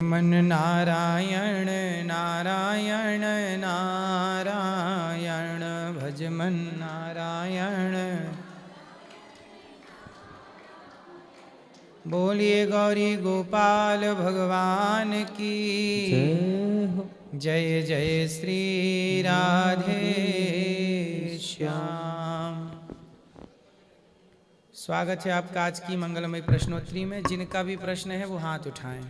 मन नारायण नारायण नारायण भज मन नारायण। बोलिए गौरी गोपाल भगवान की जय जय श्री राधे श्याम। स्वागत है आपका आज की मंगलमय प्रश्नोत्तरी में। जिनका भी प्रश्न है वो हाथ उठाएं।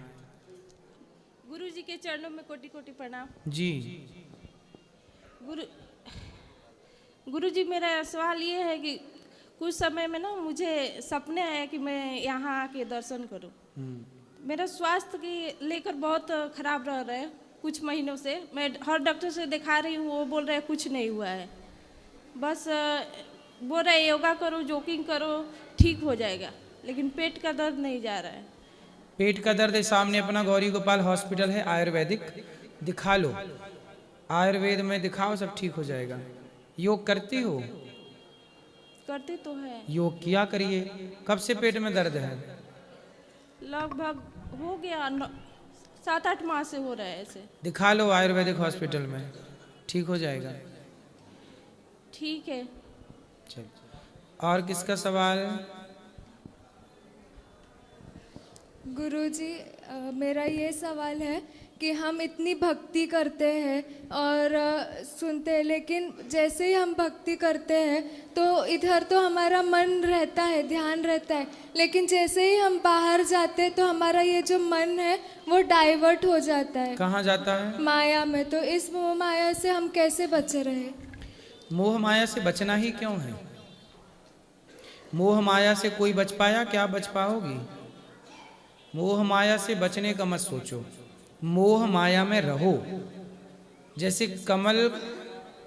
गुरु जी के चरणों में कोटि कोटि प्रणाम। जी गुरु जी, मेरा सवाल ये है कि कुछ समय में ना मुझे सपने आए कि मैं यहाँ आके दर्शन करूं। मेरा स्वास्थ्य की लेकर बहुत खराब रह रहा है कुछ महीनों से। मैं हर डॉक्टर से दिखा रही हूँ, वो बोल रहे हैं कुछ नहीं हुआ है, बस बोल रहे योगा करो, जॉगिंग करो, ठीक हो जाएगा, लेकिन पेट का दर्द नहीं जा रहा है। पेट का दर्द है, सामने अपना गौरी गोपाल हॉस्पिटल है आयुर्वेदिक, दिखा लो। आयुर्वेद में दिखाओ, सब ठीक हो जाएगा। योग करती हो? करते तो है। योग किया करिए। कब से पेट में दर्द है? लगभग हो गया 7-8 माह से हो रहा है ऐसे। दिखा लो आयुर्वेदिक हॉस्पिटल में, ठीक हो जाएगा। ठीक है। चल, और किसका सवाल? गुरुजी, मेरा ये सवाल है कि हम इतनी भक्ति करते हैं और सुनते हैं, लेकिन जैसे ही हम भक्ति करते हैं तो इधर तो हमारा मन रहता है, ध्यान रहता है, लेकिन जैसे ही हम बाहर जाते हैं तो हमारा ये जो मन है वो डाइवर्ट हो जाता है। कहाँ जाता है? माया में। तो इस मोह माया से हम कैसे बचे रहे? मोह माया से बचना ही क्यों है? मोह माया से कोई बच पाया? क्या बच पाओगी? मोह माया से बचने का मत सोचो, मोह माया में रहो। जैसे कमल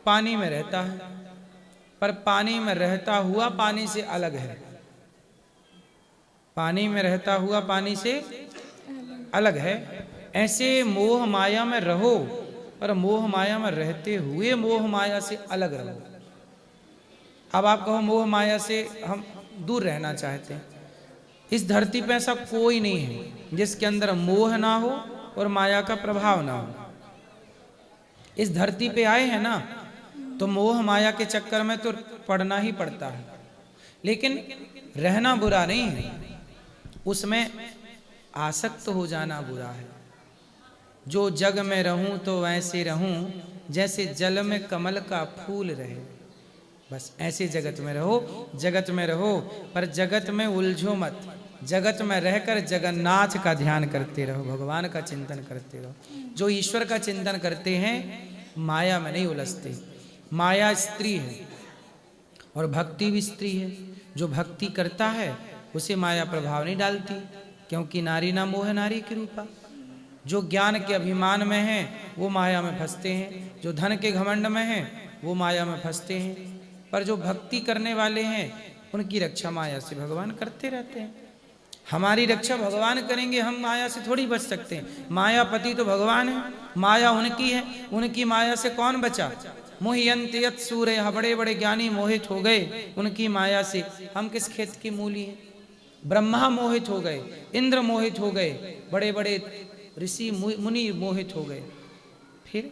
पानी में रहता है, पर पानी में रहता हुआ पानी से अलग है। पानी में रहता हुआ पानी से अलग है। ऐसे मोह माया में रहो, पर मोह माया में रहते हुए मोह माया से अलग रहो। अब आप कहो मोह माया से हम दूर रहना चाहते हैं। इस धरती पे ऐसा कोई नहीं है जिसके अंदर मोह ना हो और माया का प्रभाव ना हो। इस धरती पे आए हैं ना, तो मोह माया के चक्कर में तो पड़ना ही पड़ता है, लेकिन रहना बुरा नहीं है, उसमें आसक्त हो जाना बुरा है। जो जग में रहूं तो वैसे रहूं, जैसे जल में कमल का फूल रहे। बस ऐसे जगत में रहो, जगत में रहो, पर जगत में उलझो मत। जगत में रहकर जगन्नाथ का ध्यान करते रहो, भगवान का चिंतन करते रहो। जो ईश्वर का चिंतन करते हैं माया में नहीं उलझते। माया स्त्री है और भक्ति भी स्त्री है। जो भक्ति करता है उसे माया प्रभाव नहीं डालती, क्योंकि नारी ना मोह नारी की रूपा। जो ज्ञान के अभिमान में है वो माया में फंसते हैं, जो धन के घमंड में है वो माया में फंसते हैं। पर जो भक्ति करने वाले हैं उनकी रक्षा माया से भगवान करते रहते हैं। हमारी रक्षा भगवान करेंगे, हम माया से थोड़ी बच सकते हैं। मायापति तो भगवान है, माया उनकी है, उनकी माया से कौन बचा? मोहियंत यत सूर्य, बड़े बड़े ज्ञानी मोहित हो गए उनकी माया से। हम किस खेत की मूली हैं? ब्रह्मा मोहित हो गए, इंद्र मोहित हो गए, बड़े बड़े ऋषि मुनि मोहित हो गए। फिर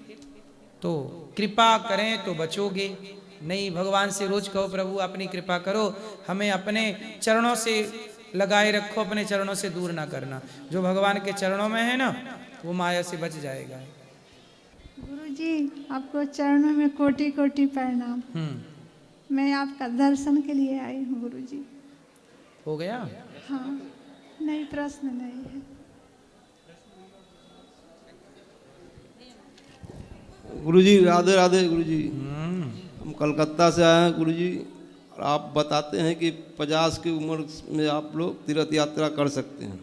तो कृपा करें तो बचोगे नहीं। भगवान से रोज कहो प्रभु अपनी कृपा करो, हमें अपने चरणों से लगाए रखो, अपने चरणों से दूर ना करना। जो भगवान के चरणों में है ना वो माया से बच जाएगा। गुरुजी, आपको चरणों में कोटि कोटि प्रणाम। मैं आपका दर्शन के लिए आई हूँ गुरुजी। हो गया? हाँ, नहीं प्रश्न नहीं है। गुरुजी राधे राधे। गुरुजी हम कलकत्ता से आए हैं गुरुजी, और आप बताते हैं कि 50 की उम्र में आप लोग तीर्थ यात्रा कर सकते हैं।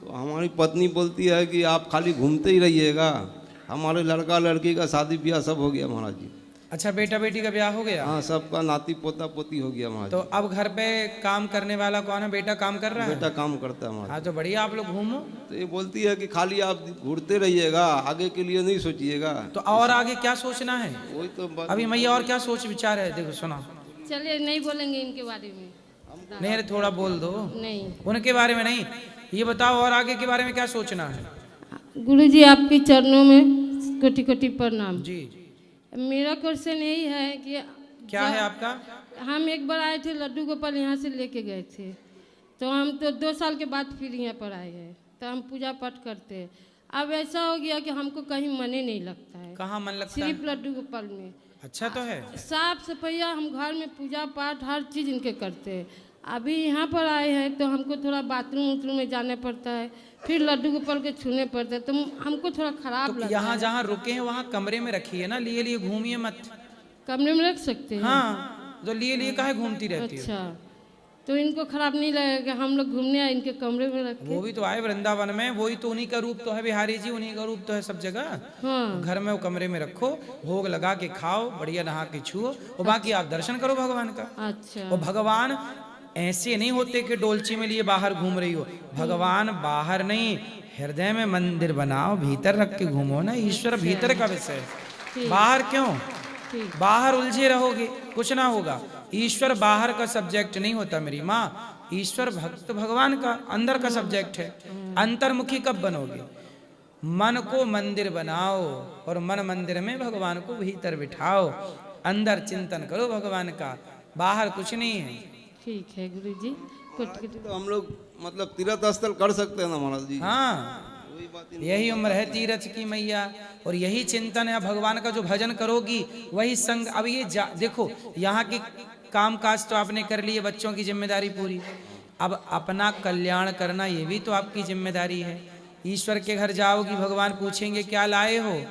तो हमारी पत्नी बोलती है कि आप खाली घूमते ही रहिएगा। हमारे लड़का लड़की का शादी ब्याह सब हो गया महाराज जी। अच्छा, बेटा बेटी का ब्याह हो गया? हाँ, सबका नाती पोता पोती हो गया महाराज। तो अब घर पे काम करने वाला कौन है? बेटा काम कर रहा है? बेटा काम करता है महाराज। हाँ तो बढ़िया, आप लोग घूमो। तो ये बोलती है कि खाली आप घूरते रहिएगा, आगे के लिए नहीं सोचिएगा। तो और आगे क्या सोचना है? वही तो अभी मैया और क्या सोच विचार है? देखो सुना। चलिए नहीं बोलेंगे इनके बारे में। नहीं अरे थोड़ा बोल दो। नहीं, उनके बारे में नहीं, ये बताओ और आगे के बारे में क्या सोचना है? गुरुजी आपके चरणों में कोटि कोटि प्रणाम। जी मेरा क्वेश्चन यही है कि क्या है आपका? हम एक बार आए थे, लड्डू गोपाल यहाँ से लेके गए थे, तो हम तो 2 साल के बाद फिर यहाँ पर आए हैं, तो हम पूजा पाठ करते हैं। अब ऐसा हो गया कि हमको कहीं मन ही नहीं लगता है। कहाँ मन लगता सिर्फ है? लड्डू गोपाल में। अच्छा तो है। साफ सफाइया हम घर में पूजा पाठ हर चीज़ इनके करते हैं। अभी यहाँ पर आए हैं तो हमको थोड़ा बाथरूम उथरूम में जाना पड़ता है, फिर लड्डू गोपाल के छूने पड़ते हैं, तो हमको थोड़ा खराब तो लगता यहाँ है। जहाँ रुके हैं वहाँ कमरे में रखिए ना, लिए लिए घूमिए मत। कमरे में रख सकते हैं? हाँ, तो लिए लिए काहे घूमती रहती है? अच्छा, तो इनको खराब नहीं लगेगा हम लोग घूमने आए इनके कमरे में रख के? वो भी तो आए वृंदावन में, वही तो उन्हीं का रूप तो है बिहारी जी, उन्हीं का रूप तो है सब जगह। हाँ। घर में वो कमरे में रखो, भोग लगा के खाओ, बढ़िया नहा के छुओ, और बाकी आप दर्शन करो भगवान का। अच्छा। और भगवान ऐसे नहीं होते कि डोलची में लिए बाहर घूम रही हो। भगवान बाहर नहीं, हृदय में मंदिर बनाओ, भीतर रख के घूमो ना। ईश्वर भीतर का विषय है, बाहर क्यों? बाहर उलझे रहोगे कुछ ना होगा। ईश्वर बाहर का सब्जेक्ट नहीं होता मेरी माँ, ईश्वर भक्त भगवान का अंदर का सब्जेक्ट है। अंतर्मुखी कब बनोगे? मन को मंदिर बनाओ और मन मंदिर में भगवान को भीतर बिठाओ, अंदर चिंतन करो भगवान का, बाहर कुछ नहीं है। ठीक है गुरुजी। तो हम लोग मतलब तीर्थ स्थल कर सकते हैं ना महाराज जी? हाँ, यही उम्र है तीरथ की मैया, और यही चिंतन है। भगवान का जो भजन करोगी वही संग। अब ये देखो, यहाँ की काम काज तो आपने कर लिए, बच्चों की जिम्मेदारी पूरी, अब अपना कल्याण करना ये भी तो आपकी जिम्मेदारी है। ईश्वर के घर जाओगी, भगवान पूछेंगे क्या लाए हो,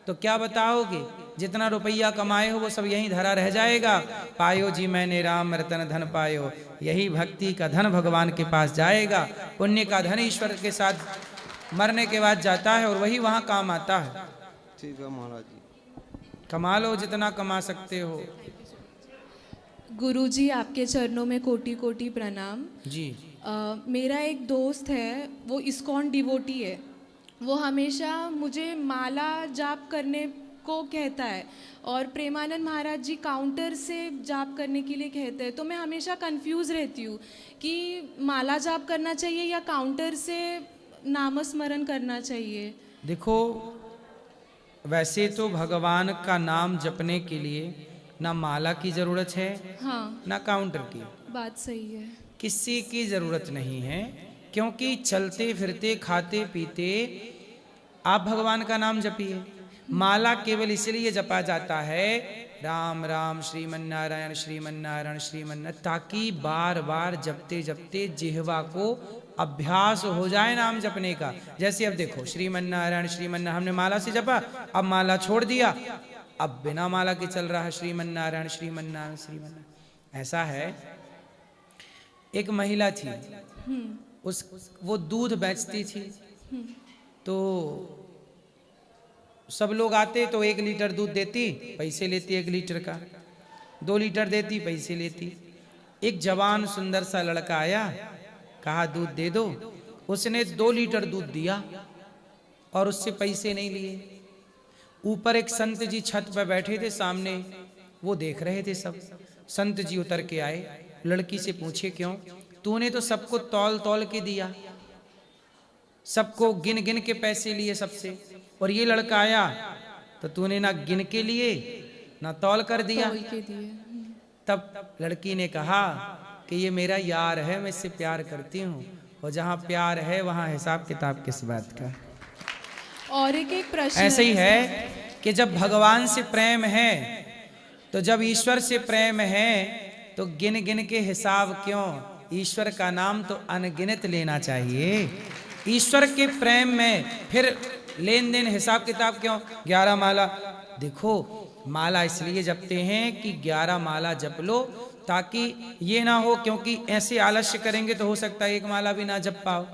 तो क्या बताओगे? जितना रुपया कमाए हो वो सब यहीं धरा रह जाएगा। पायो जी मैंने राम रतन धन पायो, यही भक्ति का धन भगवान के पास जाएगा। पुण्य का धन ईश्वर के साथ मरने के बाद जाता है और वही वहाँ काम आता है। ठीक है महाराज जी, कमा लो जितना कमा सकते हो। गुरुजी आपके चरणों में कोटि कोटि प्रणाम जी। मेरा एक दोस्त है, वो इस्कॉन डिवोटी है। वो हमेशा मुझे माला जाप करने को कहता है और प्रेमानंद महाराज जी काउंटर से जाप करने के लिए कहते हैं। तो मैं हमेशा कंफ्यूज रहती हूँ कि माला जाप करना चाहिए या काउंटर से नामस्मरण करना चाहिए। देखो, वैसे तो भगवान का नाम जपने के लिए ना माला की जरूरत है, हाँ, ना काउंटर की। बात सही है। किसी की जरूरत नहीं है, क्योंकि चलते फिरते खाते पीते आप भगवान का नाम जपिए। माला केवल इसलिए जपा जाता है राम राम श्रीमन्नारायण श्रीमन्नारायण श्रीमन्नारायण, ताकि बार बार जपते जपते जिह्वा को अभ्यास हो जाए नाम जपने का। जैसे अब देखो, श्रीमन्नारायण श्रीमन्नारायण हमने माला से जपा, अब माला छोड़ दिया, अब बिना माला के चल रहा है श्रीमन्नारायण श्रीमन्नारायण श्रीमन्नारायण। ऐसा है, एक महिला थी, वो दूध बेचती थी, तो सब लोग आते तो 1 लीटर दूध देती, पैसे लेती 1 लीटर का, 2 लीटर देती, पैसे लेती। एक जवान सुंदर सा लड़का आया, कहा दूध दे दो, उसने 2 लीटर दूध दिया और उससे पैसे नहीं लिए। ऊपर एक संत जी छत पर बैठे थे सामने, वो देख रहे थे सब। संत जी उतर के आए, लड़की से पूछे क्यों? तूने तो सबको तौल तौल के दिया, सबको गिन गिन के पैसे लिए सबसे, और ये लड़का आया तो तूने ना गिन के लिए ना तौल कर दिया। तौल के दिए। तब लड़की ने कहा कि ये मेरा यार है, मैं इससे प्यार करती हूँ, और जहाँ प्यार है वहाँ हिसाब किताब किस बात का। और एक प्रश्न ऐसे ही है कि जब भगवान से प्रेम है, तो जब ईश्वर से प्रेम है, तो गिन गिन के हिसाब क्यों? ईश्वर का नाम तो अनगिनत लेना चाहिए। ईश्वर के प्रेम में फिर लेन देन हिसाब किताब क्यों? 11 माला, देखो माला इसलिए जपते हैं कि 11 माला जप लो, ताकि ये ना हो, क्योंकि ऐसे आलस्य करेंगे तो हो सकता है 1 माला भी ना जप पाओ।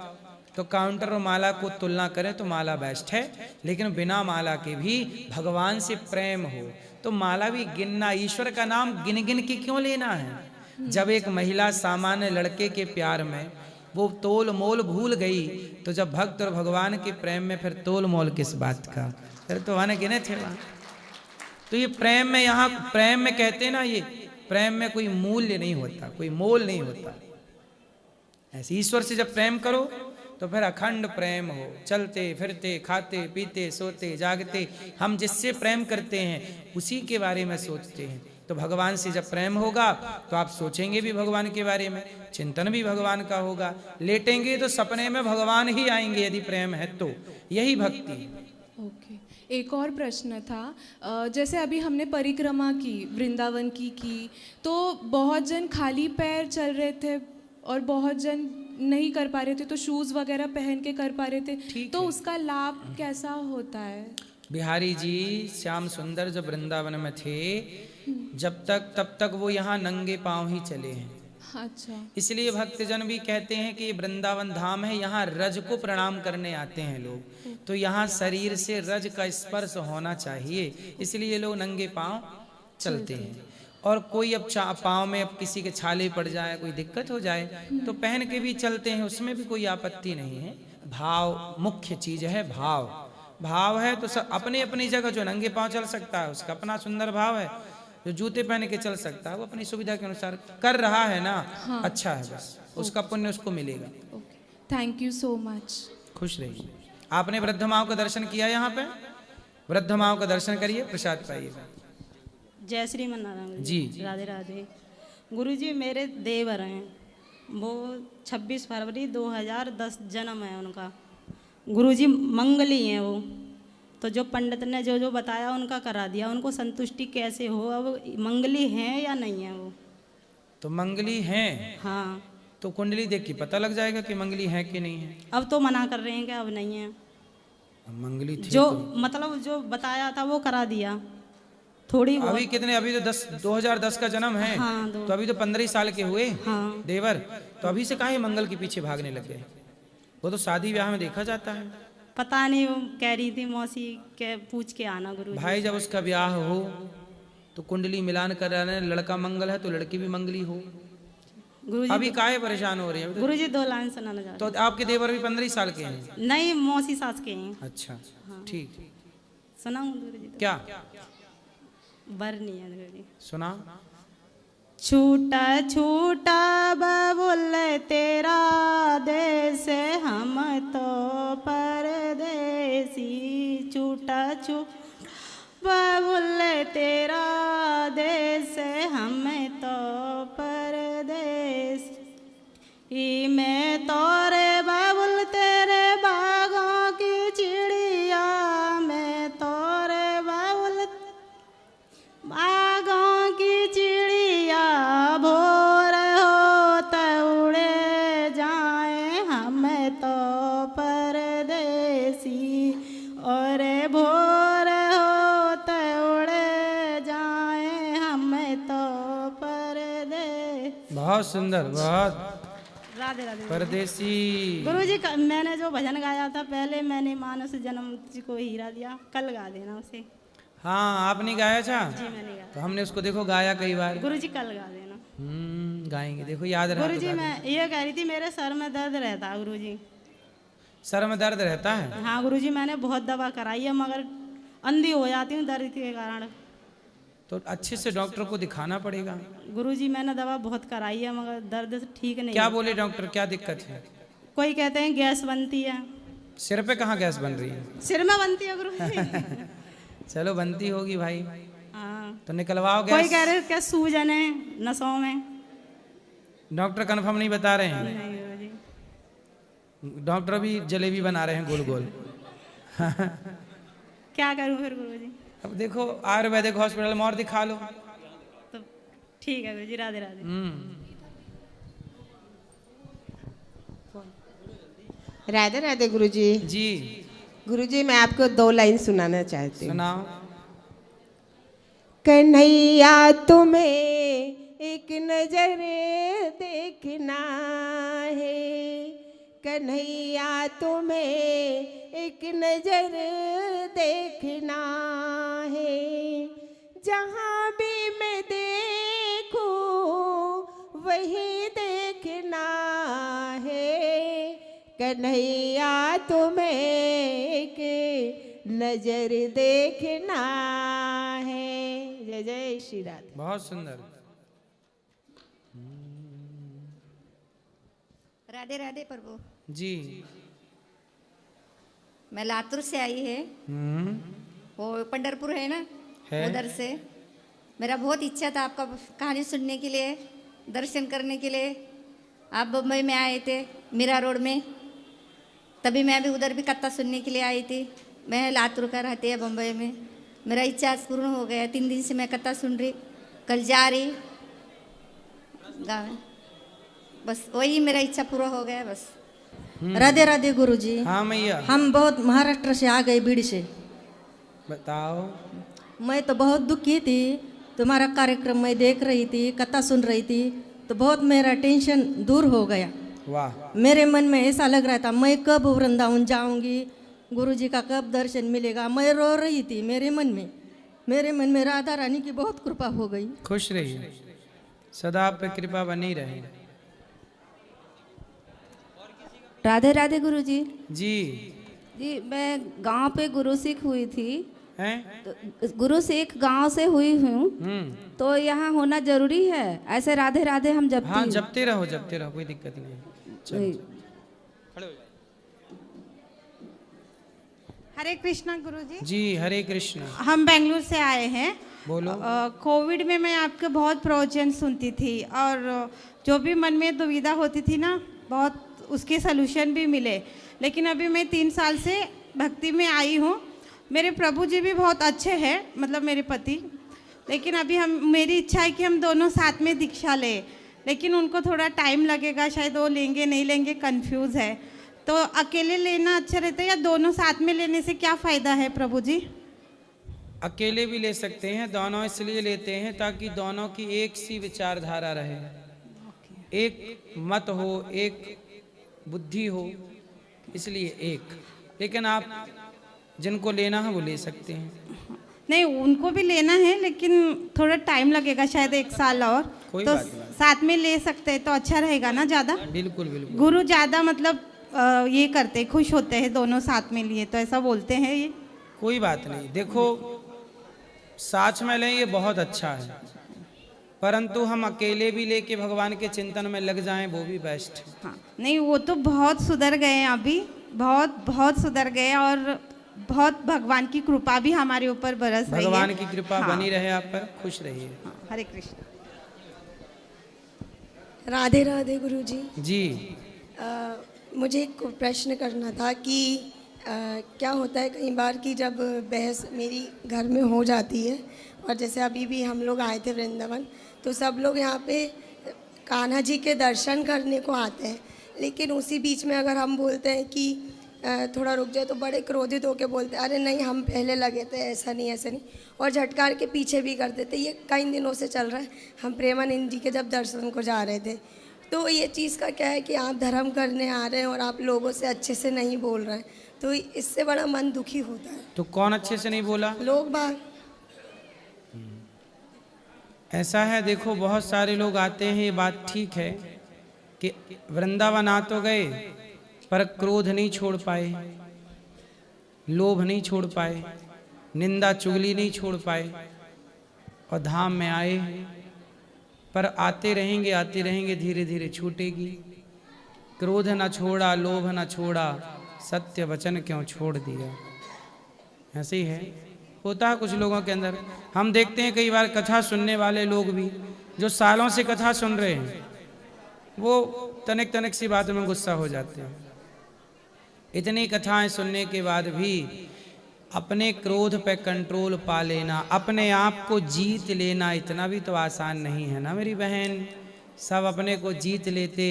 तो काउंटर और माला को तुलना करें तो माला बेस्ट है, लेकिन बिना माला के भी भगवान से प्रेम हो तो माला भी गिनना। ईश्वर का नाम गिन गिन के क्यों लेना है? जब एक महिला सामान्य लड़के के प्यार में वो तोल मोल भूल गई, तो जब भक्त और भगवान के प्रेम में फिर तोल मोल किस बात का? फिर तो वहां गिने थे वहां। तो ये प्रेम में, यहाँ प्रेम में कहते हैं ना, ये प्रेम में कोई मूल्य नहीं होता, कोई मोल नहीं होता। ऐसे ईश्वर से जब प्रेम करो तो फिर अखंड प्रेम हो, चलते फिरते खाते पीते सोते जागते हम जिससे प्रेम करते हैं उसी के बारे में सोचते हैं। तो भगवान से जब प्रेम होगा तो आप सोचेंगे भी भगवान के बारे में, चिंतन भी भगवान का होगा, लेटेंगे तो सपने में भगवान ही आएंगे यदि प्रेम है तो। यही भक्ति है। ओके, एक और प्रश्न था। जैसे अभी हमने परिक्रमा की, वृंदावन की, तो बहुत जन खाली पैर चल रहे थे और बहुत जन नहीं कर पा रहे थे, तो शूज़ वगैरह पहन के कर पा रहे थे, तो उसका लाभ कैसा होता है? बिहारी जी श्याम सुंदर जब वृंदावन में थे जब तक तब तक वो यहाँ नंगे पांव ही चले हैं। अच्छा, इसलिए भक्तजन भी कहते हैं कि वृंदावन धाम है, यहाँ रज को प्रणाम करने आते हैं लोग, तो यहाँ शरीर से रज का स्पर्श होना चाहिए, इसलिए लोग नंगे पांव चलते हैं। और कोई अब पाँव में अब किसी के छाले पड़ जाए, कोई दिक्कत हो जाए तो पहन के भी चलते हैं, उसमें भी कोई आपत्ति नहीं है। भाव मुख्य चीज है, भाव है तो सब अपनी अपनी जगह। जो नंगे पांव चल सकता है उसका अपना सुंदर भाव है, जो जूते पहन के चल सकता है वो अपनी सुविधा के अनुसार कर रहा है ना। हाँ। अच्छा है, बस उसका पुण्य उसको मिलेगा। Thank you so much. खुश रहिए। आपने वृद्ध माओ का दर्शन किया? यहाँ पे वृद्ध माओ का दर्शन करिए, प्रसाद पाइएगा। जय श्री मन्नारायण जी। राधे राधे। गुरुजी मेरे देवर हैं, वो 26 फरवरी 2010 जन्म है उनका। गुरुजी मंगली हैं वो, तो जो पंडित ने जो जो बताया उनका करा दिया। उनको संतुष्टि कैसे हो, अब मंगली हैं या नहीं है वो? तो मंगली हैं? हाँ। तो कुंडली देख के पता लग जाएगा कि मंगली है कि नहीं है। अब तो मना कर रहे हैं कि अब नहीं है। मंगली थी जो तो। मतलब जो बताया था वो करा दिया थोड़ी बहुत। अभी कितने, अभी तो 2010 का जन्म है। हाँ, तो अभी तो 15 साल के हुए। हाँ। देवर तो अभी से काहे मंगल के पीछे भागने लग गए? वो तो शादी ब्याह में देखा जाता है। पता नहीं, वो कह रही थी मौसी के पूछ के आना गुरु। भाई जब उसका ब्याह हो तो कुंडली मिलान कर रहे हैं, लड़का मंगल है तो लड़की भी मंगली हो। गुरुजी अभी काहे परेशान हो रही है? गुरुजी 2 लाइन सुनाना चाहते। तो आपके देवर भी 15 साल के हैं? नहीं, मौसी सास के हैं। अच्छा, ठीक। सुनाऊं गुरुजी? तो क्या बरनी है गुरुजी। सुना। छूटा छूटा बबुल तेरा देश, हम तो परदेसी। छूटा छूटा बबुल तेरा देश, हम तो परदेसी। मैं तोरे बबुल तेरे बागों की चिड़िया, मैं तोरे बबुल बागों की चिड़िया। भोर होते उड़े जाए हम तो परदेसी, और भोर होते उड़े जाए हम तो परदेसी। बहुत सुंदर, बहुत। राधे राधे। परदेसी। गुरुजी मैंने जो भजन गाया था पहले, मैंने मानस जन्म को हीरा दिया, कल गा देना उसे। हाँ, आपने गाया था? जी मैंने गाया। तो हमने उसको देखो गाया कई बार। गुरुजी कल गा देना। गाएंगे, देखो याद रहा। गुरुजी मैं ये कह रही थी, मेरे सर में दर्द रहता है गुरुजी। सर में दर्द रहता है? हाँ गुरुजी, मैंने बहुत दवा कराई है मगर अंधी हो जाती हूँ दर्द के कारण। तो अच्छे से डॉक्टर को दिखाना पड़ेगा। गुरुजी मैंने दवा बहुत कराई है मगर दर्द ठीक नहीं। क्या बोले डॉक्टर, क्या दिक्कत है? कोई कहते हैं गैस बनती है। सिर पे कहाँ गैस बन रही है? सिर में बनती है गुरुजी। चलो बनती होगी भाई। हाँ। तो निकलवाओ गैस। कोई कह रहे क्या सूजन है नसों में। डॉक्टर कंफर्म नहीं बता रहे हैं? नहीं गुरुजी। डॉक्टर भी जलेबी बना रहे हैं गोल गोल। क्या करूँ फिर गुरुजी? अब देखो आयुर्वेदिक हॉस्पिटल में और दिखा लो। तो ठीक है गुरुजी, राधे राधे। राधे राधे गुरुजी। जी गुरुजी मैं आपको 2 लाइन सुनाना चाहती हूँ। सुनाओ। कन्हैया तुम्हें एक नजर देखना है, कन्हैया तुम्हें एक नजर देखना है। जहाँ भी मैं देखूं वही देखना है, कन्हैया तुम्हें एक नजर देखना है। जय जय श्री राधे। बहुत सुंदर। राधे राधे प्रभु जी। मैं लातूर से आई है, वो पंढरपुर है ना, उधर से। मेरा बहुत इच्छा था आपका कहानी सुनने के लिए, दर्शन करने के लिए। आप बम्बई में आए थे मीरा रोड में, तभी मैं भी उधर भी कथा सुनने के लिए आई थी। मैं लातूर का रहती है बम्बई में। मेरा इच्छा पूर्ण हो गया। 3 दिन से मैं कथा सुन रही, कल जा रही गाँव में। बस वही मेरा इच्छा पूरा हो गया बस। राधे राधे गुरुजी। हाँ मैया। हम बहुत महाराष्ट्र से आ गए, बीड़ से। बताओ। मैं तो बहुत दुखी थी, तुम्हारा कार्यक्रम मैं देख रही थी, कथा सुन रही थी, तो बहुत मेरा टेंशन दूर हो गया। वाह। मेरे मन में ऐसा लग रहा था मैं कब वृंदावन जाऊंगी, गुरुजी का कब दर्शन मिलेगा। मैं रो रही थी मेरे मन में राधा रानी की बहुत कृपा हो गई। खुश रहिए, सदा आप पे कृपा बनी रहे। राधे राधे गुरुजी। जी जी, मैं गांव पे गुरु सीख हुई थी। हैं? तो गुरु सीख गांव से हुई हूँ, तो यहाँ होना जरूरी है। ऐसे राधे राधे हम जपती। हाँ, जपते रहो कोई दिक्कत नहीं। चलो। हरे कृष्णा गुरुजी। जी हरे कृष्ण। हम बेंगलुरु से आए हैं। बोलो। कोविड में मैं आपके बहुत प्रवचन सुनती थी, और जो भी मन में दुविधा होती थी ना, बहुत उसके सलूशन भी मिले। लेकिन अभी मैं 3 साल से भक्ति में आई हूँ। मेरे प्रभु जी भी बहुत अच्छे हैं, मतलब मेरे पति। लेकिन अभी मेरी इच्छा है कि हम दोनों साथ में दीक्षा लें, लेकिन उनको थोड़ा टाइम लगेगा, शायद वो लेंगे नहीं लेंगे, कंफ्यूज है। तो अकेले लेना अच्छा रहता है या दोनों साथ में लेने से क्या फ़ायदा है प्रभु जी? अकेले भी ले सकते हैं, दोनों इसलिए लेते हैं ताकि दोनों की एक सी विचारधारा रहे, एक मत हो, एक बुद्धि हो, इसलिए एक। लेकिन आप जिनको लेना है वो ले सकते हैं। नहीं, उनको भी लेना है, लेकिन थोड़ा टाइम लगेगा, शायद 1 साल और। तो साथ में ले सकते हैं तो अच्छा रहेगा ना ज़्यादा। बिल्कुल बिल्कुल। गुरु ज़्यादा मतलब ये करते, खुश होते हैं दोनों साथ में लिए, तो ऐसा बोलते हैं ये। कोई बात नहीं, देखो साथ में लें ये बहुत अच्छा है, परंतु हम अकेले भी लेके भगवान के चिंतन में लग जाएं वो भी बेस्ट है। हाँ, नहीं वो तो बहुत सुधर गए हैं अभी, बहुत सुधर गए, और बहुत भगवान की कृपा भी हमारे ऊपर बरस रही है। भगवान की कृपा बनी रहे आप पर, खुश रहिए। हरे कृष्ण। राधे राधे गुरुजी। जी। मुझे एक प्रश्न करना था कि क्या होता है कई बार कि जब बहस मेरी घर में हो जाती है, और जैसे अभी भी हम लोग आए थे वृंदावन, तो सब लोग यहाँ पे कान्हा जी के दर्शन करने को आते हैं, लेकिन उसी बीच में अगर हम बोलते हैं कि थोड़ा रुक जाए, तो बड़े क्रोधित होकर बोलते हैं अरे नहीं हम पहले लगे थे, ऐसा नहीं, और झटकार के पीछे भी कर देते। ये कई दिनों से चल रहा है। हम प्रेमानंद जी के जब दर्शन को जा रहे थे, तो ये चीज़ का क्या है कि आप धर्म करने आ रहे हैं और आप लोगों से अच्छे से नहीं बोल रहे हैं, तो इससे बड़ा मन दुखी होता है। तो कौन अच्छे से नहीं बोला? लोग बाग। ऐसा है, देखो बहुत सारे लोग आते हैं, ये बात ठीक है कि वृंदावन आ तो गए पर क्रोध नहीं छोड़ पाए, लोभ नहीं छोड़ पाए, निंदा चुगली नहीं छोड़ पाए, और धाम में आए, पर आते रहेंगे धीरे धीरे छूटेगी। क्रोध न छोड़ा, लोभ न छोड़ा, सत्य वचन क्यों छोड़ दिया। ऐसे ही है, होता है कुछ लोगों के अंदर। हम देखते हैं कई बार कथा सुनने वाले लोग भी जो सालों से कथा सुन रहे हैं, वो तनिक सी बात में गुस्सा हो जाते हैं। इतनी कथाएं सुनने के बाद भी अपने क्रोध पे कंट्रोल पा लेना, अपने आप को जीत लेना, इतना भी तो आसान नहीं है ना मेरी बहन। सब अपने को जीत लेते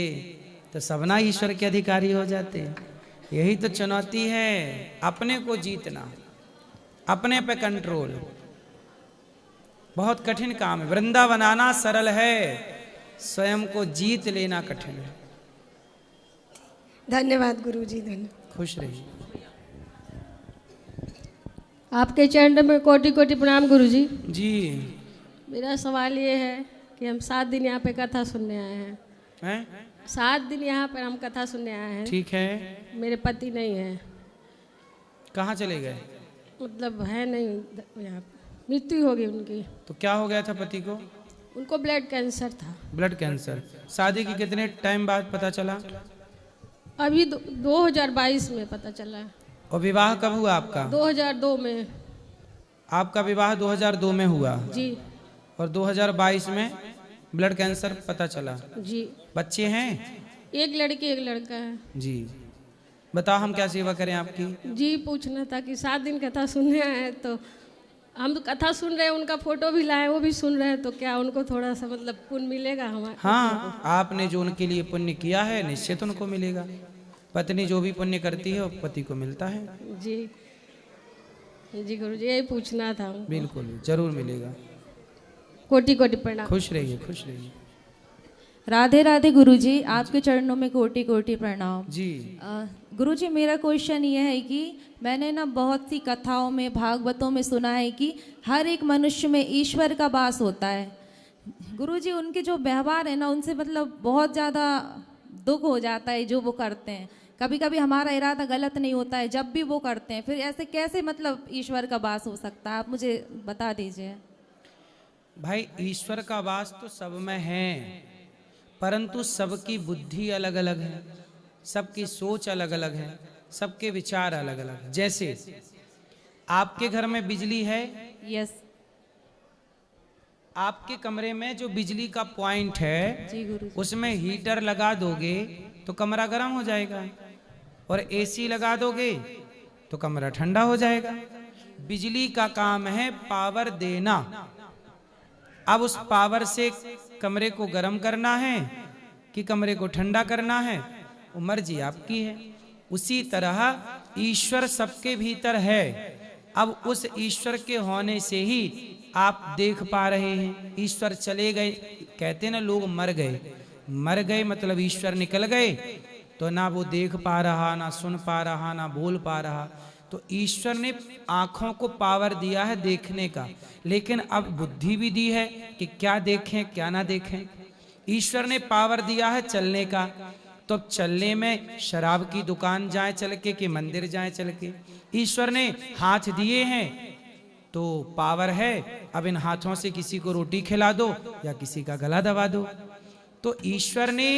तो सबना ईश्वर के अधिकारी हो जाते। यही तो चुनौती है, अपने को जीतना, अपने पे कंट्रोल। बहुत कठिन काम है। वृंदावन आना सरल है, स्वयं को जीत लेना कठिन है। धन्यवाद गुरुजी, धन्यवाद। खुश रहिए। आपके चरण में कोटि कोटि प्रणाम गुरुजी। जी। मेरा सवाल ये है कि हम 7 दिन यहाँ पे कथा सुनने आए हैं। 7 दिन यहाँ पर हम कथा सुनने आए हैं। ठीक है। मेरे पति नहीं है। कहाँ चले गए? मतलब है नहीं यहाँ, मृत्यु हो गई उनकी। तो क्या हो गया था पति को? उनको ब्लड कैंसर था। Blood cancer. शादी की कितने टाइम बाद पता चला? अभी 2022 में पता चला। और विवाह कब हुआ आपका? 2002 में। आपका विवाह 2002 में हुआ जी। और 2022 में ब्लड कैंसर पता चला। जी। बच्चे हैं? एक लड़की एक लड़का है। जी। बताओ हम क्या सेवा करें आपकी? जी पूछना था कि 7 दिन कथा सुनने आए हैं, तो हम तो कथा सुन रहे हैं, उनका फोटो भी लाए, वो भी सुन रहे हैं, तो क्या उनको थोड़ा सा मतलब पुण्य मिलेगा हमारे? हाँ, आपने जो उनके लिए पुण्य किया है निश्चित उनको मिलेगा। पत्नी जो भी पुण्य करती है वो पति को मिलता है। जी जी गुरुजी, यही पूछना था। बिल्कुल जरूर मिलेगा। कोटि कोटि प्रणाम। खुश रहिए, खुश रहिए। राधे राधे गुरुजी, आपके चरणों में कोटि कोटि प्रणाम। जी। गुरुजी मेरा क्वेश्चन ये है कि मैंने ना बहुत सी कथाओं में, भागवतों में सुना है कि हर एक मनुष्य में ईश्वर का वास होता है। गुरुजी उनके जो व्यवहार है ना, उनसे मतलब बहुत ज़्यादा दुख हो जाता है जो वो करते हैं। कभी कभी हमारा इरादा गलत नहीं होता है, जब भी वो करते हैं, फिर ऐसे कैसे मतलब ईश्वर का वास हो सकता है? आप मुझे बता दीजिए। भाई ईश्वर का वास तो सब में है, परंतु सबकी बुद्धि अलग अलग है, सबकी सोच अलग अलग है, सबके विचार अलग अलग है। जैसे आपके घर में बिजली है, यस, आपके कमरे में जो बिजली का पॉइंट है जी गुरु, उसमें हीटर लगा दोगे तो कमरा गर्म हो जाएगा, और एसी लगा दोगे तो कमरा ठंडा हो जाएगा। बिजली का काम है पावर देना। अब उस पावर से कमरे को गर्म करना है कि कमरे को ठंडा करना है, वो मर्जी आपकी है। उसी तरह ईश्वर सबके भीतर है। अब उस ईश्वर के होने से ही आप देख पा रहे हैं। ईश्वर चले गए, कहते ना लोग मर गए, मर गए मतलब ईश्वर निकल गए, तो ना वो देख पा रहा, ना सुन पा रहा, ना बोल पा रहा। तो ईश्वर ने आंखों को पावर दिया है देखने का, लेकिन अब बुद्धि भी दी है कि क्या देखें क्या ना देखें। ईश्वर ने पावर दिया है चलने का, तो अब चलने में शराब की दुकान जाए चल के कि मंदिर जाए चल के। ईश्वर ने हाथ दिए हैं तो पावर है, अब इन हाथों से किसी को रोटी खिला दो या किसी का गला दबा दो। तो ईश्वर ने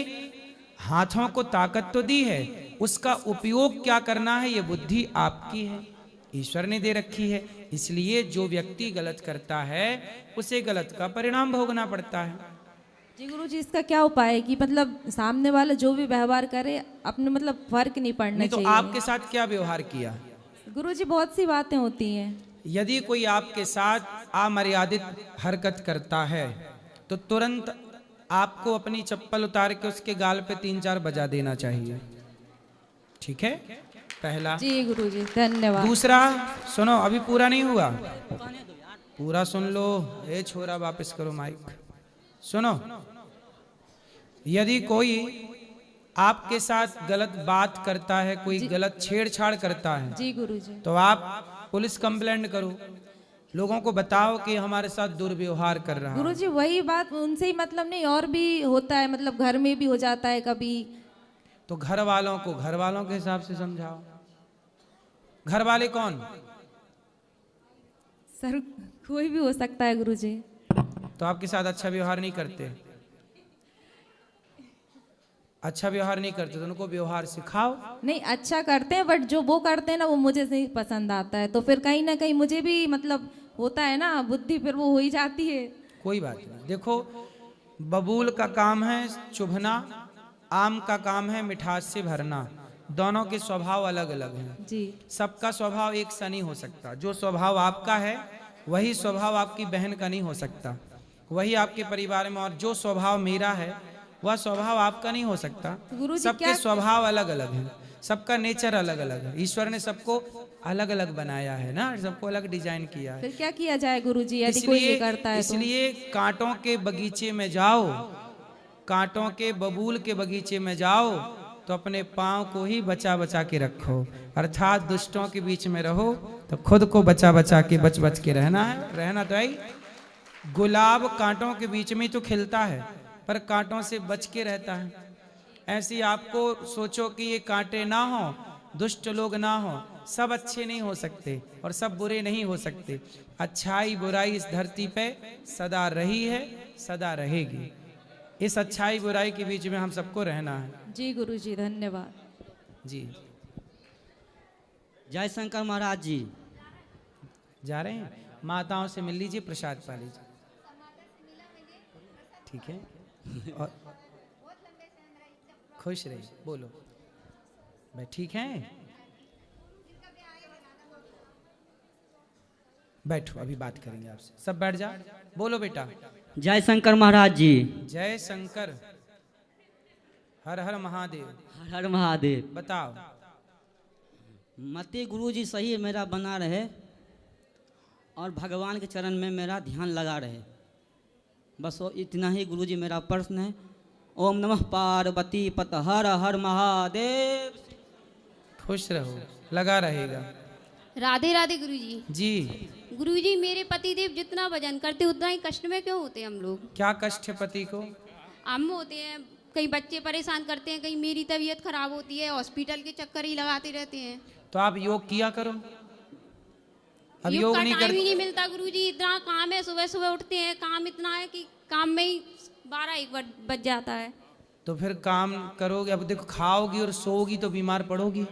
हाथों को ताकत तो दी है, उसका उपयोग क्या करना है ये बुद्धि आपकी है, ईश्वर ने दे रखी है। इसलिए जो व्यक्ति गलत करता है उसे गलत का परिणाम भोगना पड़ता है। जी गुरु जी, इसका क्या उपाय है कि मतलब सामने वाला जो भी व्यवहार करे अपने मतलब फर्क नहीं पड़ना नहीं तो चाहिए? आपके साथ क्या व्यवहार किया? गुरु जी बहुत सी बातें होती हैं। यदि कोई आपके साथ अमर्यादित हरकत करता है तो तुरंत आपको अपनी चप्पल उतार के उसके गाल पे 3-4 बजा देना चाहिए। ठीक है, पहला। जी गुरु जी धन्यवाद। दूसरा सुनो, अभी पूरा नहीं हुआ, पूरा सुन लो। ए छोरा वापस करो माइक। सुनो, यदि कोई आपके साथ गलत बात करता है, कोई गलत छेड़छाड़ करता है, जी गुरु जी, तो आप पुलिस कंप्लेंट करो, लोगों को बताओ कि हमारे साथ दुर्व्यवहार कर रहा है। गुरु जी वही बात, उनसे ही मतलब नहीं, और भी होता है, मतलब घर में भी हो जाता है कभी। तो घर वालों को घर वालों के हिसाब से समझाओ। घर वाले कौन? सर कोई भी हो सकता है गुरु जी। तो आपके साथ अच्छा व्यवहार नहीं करते, अच्छा व्यवहार नहीं करते तो उनको व्यवहार सिखाओ। नहीं अच्छा करते हैं, बट जो वो करते हैं ना वो मुझे नहीं पसंद आता है, तो फिर कहीं ना कहीं मुझे भी मतलब होता है ना, बुद्धि फिर वो हो ही जाती है। कोई बात नहीं। देखो, बबूल का काम है चुभना, आम का काम है मिठास से भरना। दोनों के स्वभाव अलग अलग हैं जी। सबका स्वभाव एक सा नहीं हो सकता। जो स्वभाव आपका है वही स्वभाव आपकी बहन का नहीं हो सकता, वही आपके परिवार में, और जो स्वभाव मेरा है वह स्वभाव आपका नहीं हो सकता। सबके स्वभाव अलग अलग हैं, सबका नेचर अलग अलग है। ईश्वर ने सबको अलग अलग बनाया है ना, सबको अलग डिजाइन किया है। फिर क्या किया जाए गुरुजी यदि कोई ये करता है? इसलिए कांटों के बगीचे में जाओ, कांटों के बबूल के बगीचे में जाओ तो अपने पाँव को ही बचा बचा के रखो, अर्थात दुष्टों के बीच में रहो तो खुद को बचा बचा के बच बच के रहना है। रहना तो है। गुलाब कांटों के बीच में तो खिलता है पर कांटों से बच के रहता है। ऐसे ही आपको सोचो कि ये कांटे ना हो, दुष्ट लोग ना हो, सब अच्छे नहीं हो सकते और सब बुरे नहीं हो सकते। अच्छाई बुराई इस धरती पे सदा रही है, सदा रहेगी। इस अच्छाई बुराई के बीच में हम सबको रहना है। जी गुरुजी धन्यवाद। जी जय शंकर महाराज जी। जा रहे हैं? माताओं से मिल लीजिए, प्रसाद पा लीजिए, ठीक है? और खुश रहिए, बोलो भाई, ठीक है? बैठो, अभी बात करेंगे आपसे। सब बैठ जा, बोलो बेटा। जय शंकर महाराज जी। जय शंकर, हर हर महादेव। हर हर महादेव। बताओ। मते गुरु जी सही मेरा बना रहे और भगवान के चरण में मेरा ध्यान लगा रहे, बस वो इतना ही गुरु जी मेरा प्रश्न है। ओम नमः पार्वती पत हर हर महादेव। खुश रहो, लगा रहेगा। राधे राधे गुरुजी। जी गुरुजी, मेरे पतिदेव जितना भजन करते उतना ही कष्ट में क्यों होते हैं हम लोग? क्या कष्ट है पति को? हम होते हैं, कई बच्चे परेशान करते हैं, कहीं मेरी तबीयत खराब होती है, हॉस्पिटल के चक्कर ही लगाते रहते हैं। तो आप योग किया करो। अब योग योग का नहीं टाइम कर, ही नहीं मिलता गुरुजी, इतना काम है, सुबह सुबह उठते हैं, काम इतना है कि काम में ही 12-1 बज जाता है। तो फिर काम करोगे। अब देखो, खाओगी और सोओगी तो बीमार पड़ोगी,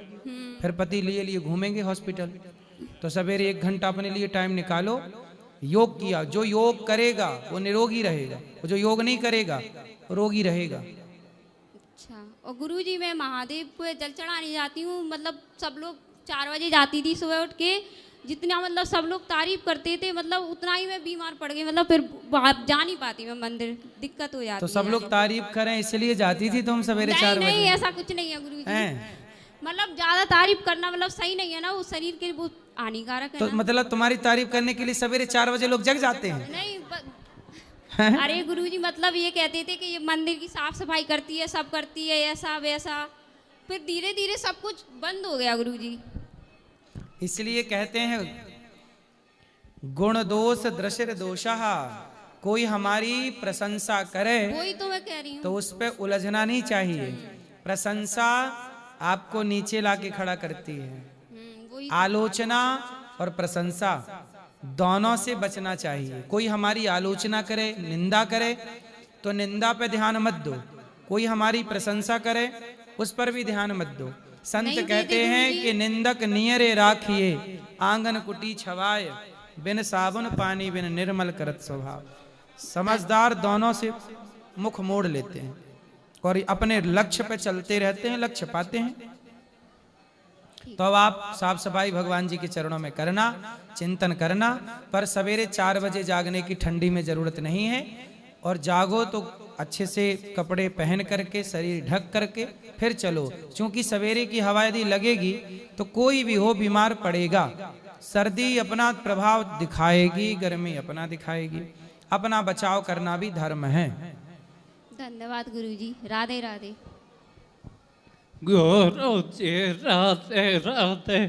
फिर पति लिए घूमेंगे हॉस्पिटल। तो सवेरे 1 घंटा अपने लिए टाइम निकालो, योग किया। जो योग करेगा वो निरोगी रहेगा, और जो योग नहीं करेगा वो रोगी रहेगा। अच्छा, और गुरुजी मैं महादेव को जल चढ़ाने जाती हूँ, मतलब सब लोग 4 बजे जाती थी सुबह उठ के, जितना मतलब सब लोग तारीफ करते थे, मतलब उतना ही मैं बीमार पड़ गई, मतलब फिर जा नहीं पाती मैं मंदिर, दिक्कत हो जाती। तो सब लोग तारीफ करें इसलिए जाती थी तुम सवेरे 4 बजे? नहीं, ऐसा कुछ नहीं है गुरुजी, मतलब ज्यादा तारीफ करना मतलब सही नहीं है ना, वो शरीर के लिए बहुत हानिकारक है तो ना। मतलब तुम्हारी तारीफ करने के लिए सवेरे 4 बजे लोग जग जाते हैं? नहीं अरे गुरुजी, मतलब ये कहते थे कि ये मंदिर की साफ सफाई करती है, सब करती है, ऐसा वैसा, फिर धीरे धीरे सब कुछ बंद हो गया गुरुजी। इसलिए कहते हैं गुण दोष दृश्य दोषः, कोई हमारी प्रशंसा करे वही तो मैं कह रही हूँ, तो उस पे उलझना नहीं चाहिए। प्रशंसा आपको नीचे लाके खड़ा करती है। आलोचना और प्रशंसा दोनों से बचना चाहिए। कोई हमारी आलोचना करे, निंदा करे तो निंदा पे ध्यान मत दो, कोई हमारी प्रशंसा करे उस पर भी ध्यान मत दो। संत कहते हैं कि निंदक नियरे राखिए, आंगन कुटी छवाए, बिन साबुन पानी बिन निर्मल करत स्वभाव। समझदार दोनों से मुख मोड़ लेते हैं और अपने लक्ष्य पे चलते रहते हैं, लक्ष्य पाते हैं। तो अब आप साफ सफाई भगवान जी के चरणों में करना, चिंतन करना, पर सवेरे 4 बजे जागने की ठंडी में जरूरत नहीं है। और जागो तो अच्छे से कपड़े पहन करके, शरीर ढक करके फिर चलो, क्योंकि सवेरे की हवा यदि लगेगी तो कोई भी हो बीमार पड़ेगा। सर्दी अपना प्रभाव दिखाएगी, गर्मी अपना दिखाएगी। अपना बचाव करना भी धर्म है। धन्यवाद गुरुजी। राधे राधे। गुरुजी राधे राधे।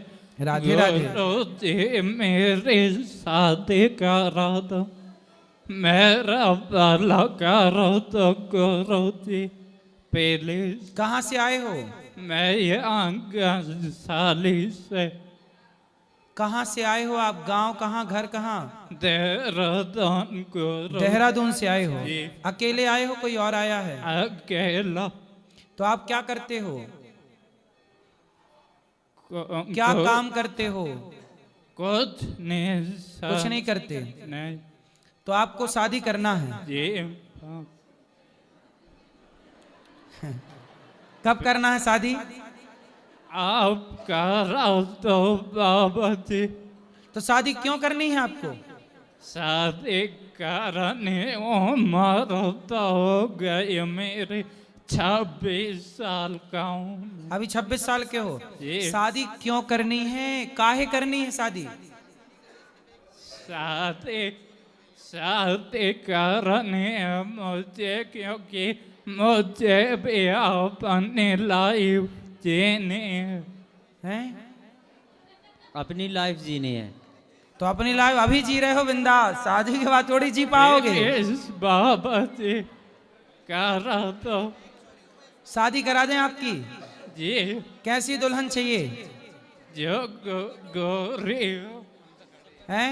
राधे राधे। गुरुजी मेरे शादी करा दो, मेरा बाला करो तो गुरुजी प्लीज। कहाँ से आए हो? मैं ये आंगन साली से। कहाँ से आए हो आप? गांव कहाँ, घर कहाँ? देहरादून। देहरादून से आए हो? अकेले आए हो, कोई और आया है? अकेला। तो आप क्या करते हो? क्या काम करते हो? कुछ नहीं। कुछ नहीं करते? नहीं। तो आपको शादी करना है? जी। कब करना है शादी? आप करा तो बाबा जी। तो शादी क्यों करनी है आपको? शादी करने उम्र तो हो गई मेरी, 26 साल का हूँ। अभी 26 साल के हो? शादी क्यों करनी है, काहे करनी है शादी? शादी करनी है मुझे, क्योंकि मुझे भी अपनी लाइफ जीनी है। अपनी लाइफ जीनी है। तो अपनी लाइफ अभी जी रहे हो बिंदास, शादी के बाद थोड़ी जी पाओगे। बाबा जी करा तो शादी करा दें आपकी? जी। कैसी दुल्हन चाहिए? जो गोरी हो। हैं?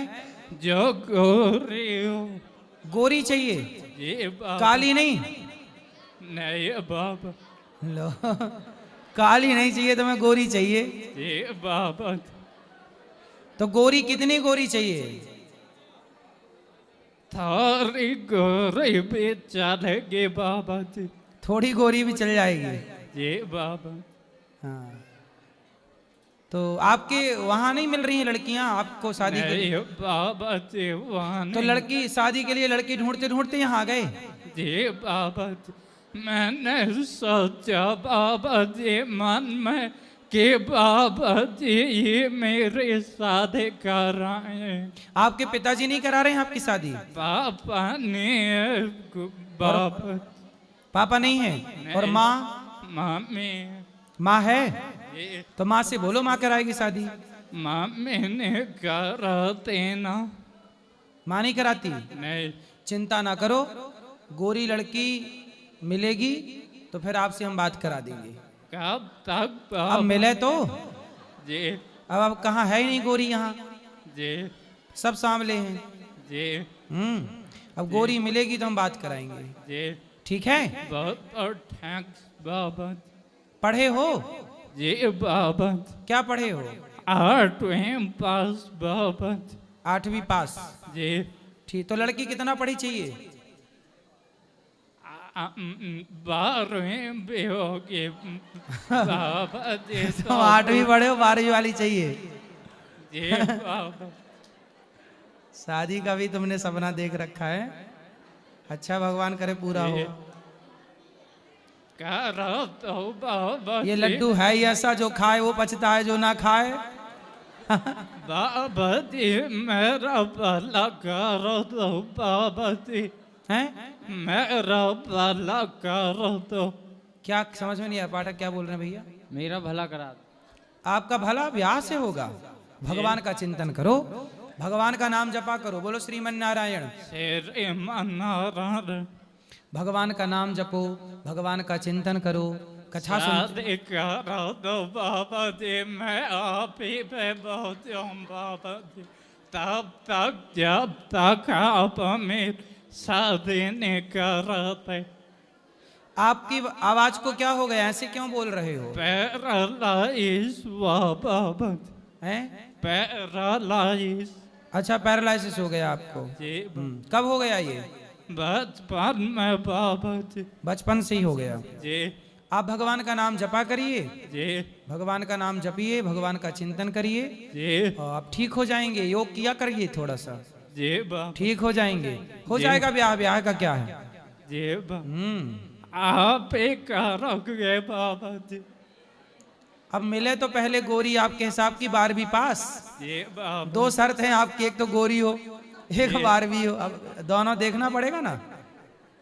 जो गोरी हो। गोरी चाहिए? जी बाबा। काली नहीं? नहीं बाबा। लो, काली नहीं चाहिए, तुम्हें गोरी चाहिए? जी बाबा। तो गोरी कितनी गोरी चाहिए? थोड़ी गोरी भी चलेगी बाबा जी। थोड़ी गोरी भी चल जाएगी जी बाबा। हाँ, तो आपके वहाँ नहीं मिल रही हैं लड़कियाँ आपको शादी के लिए? बाबा जी वहाँ तो लड़की शादी के लिए लड़की ढूंढते ढूंढते यहाँ आ गए? जी बाबा जी, मैंने सोचा बाबा जी मन में कि बाबा जी ये मेरे शादी कराए। आपके पिताजी नहीं करा रहे हैं आपकी शादी? पापा ने बाबा पापा नहीं है। और माँ? मम्मी। माँ है? तो माँ से बोलो, माँ कराएगी शादी। मम्मी ने कराते ना। माँ नहीं कराती? नहीं। चिंता ना करो, गोरी लड़की मिलेगी तो फिर आपसे हम बात करा देंगे। कब तक? अब मिले तो जी। अब कहाँ है ही नहीं गोरी यहाँ जी। सब सामले हैं जी। अब गोरी मिलेगी तो हम बात कराएंगे जी। ठीक है? बहुत बहुत थैंक्स बाबा। पढ़े हो? जी बाबा। क्या पढ़े हो? 8वीं पास बाबा। 8वीं पास? जी। ठीक, तो लड़की कितना पढ़ी चाहिए? 12वीं भी होगी बाबा जी। तो 8वीं पढ़े हो, 12वीं वाली चाहिए? जी बाबा। शादी का भी तुमने सपना देख रखा है। अच्छा, भगवान करे पूरा हो। तो बाबा ये लड्डू है ही ऐसा, जो खाए वो पछता है, जो ना खाए बाबा जी मेरा भला करो तो बाबा जी। हैं? मेरा भला करो तो। क्या समझ में नहीं आया पाठक, क्या बोल रहे हैं भैया? मेरा भला करा। आपका भला ब्याह से होगा। भगवान का चिंतन करो, भगवान का नाम जपा करो। बोलो श्रीमन नारायण। श्रीमन नारायण। भगवान का नाम जपो, भगवान का चिंतन करो, कथा सुनो। करो तो बाबा जी मैं आप ही पे बहुत हूँ बाबा जी। तब तक जब तक आप मेरी शादी नहीं करते। आपकी आवाज को क्या हो गया, ऐसे क्यों बोल रहे हो? पैरालाइज बाबा हैं? पैरालाइज। अच्छा, पैरालाइसिस हो गया आपको? जी। कब हो गया ये? बचपन में बाबा जी। बचपन से ही हो गया जी। आप भगवान का नाम जपा करिए जी। भगवान का नाम जपिए, भगवान का चिंतन करिए जी। और आप ठीक हो जाएंगे। योग किया करिए थोड़ा सा जी बाबा। ठीक हो जाएंगे। हो जाएगा ब्याह। ब्याह का क्या है? जी बाबा। आप ही करोगे बाबा जी। अब मिले तो पहले गोरी आपके हिसाब की 12वीं पास। जी बाबा। 2 शर्त हैं आपकी, एक तो गोरी हो, एक 12वीं हो। अब दोनों देखना पड़ेगा ना।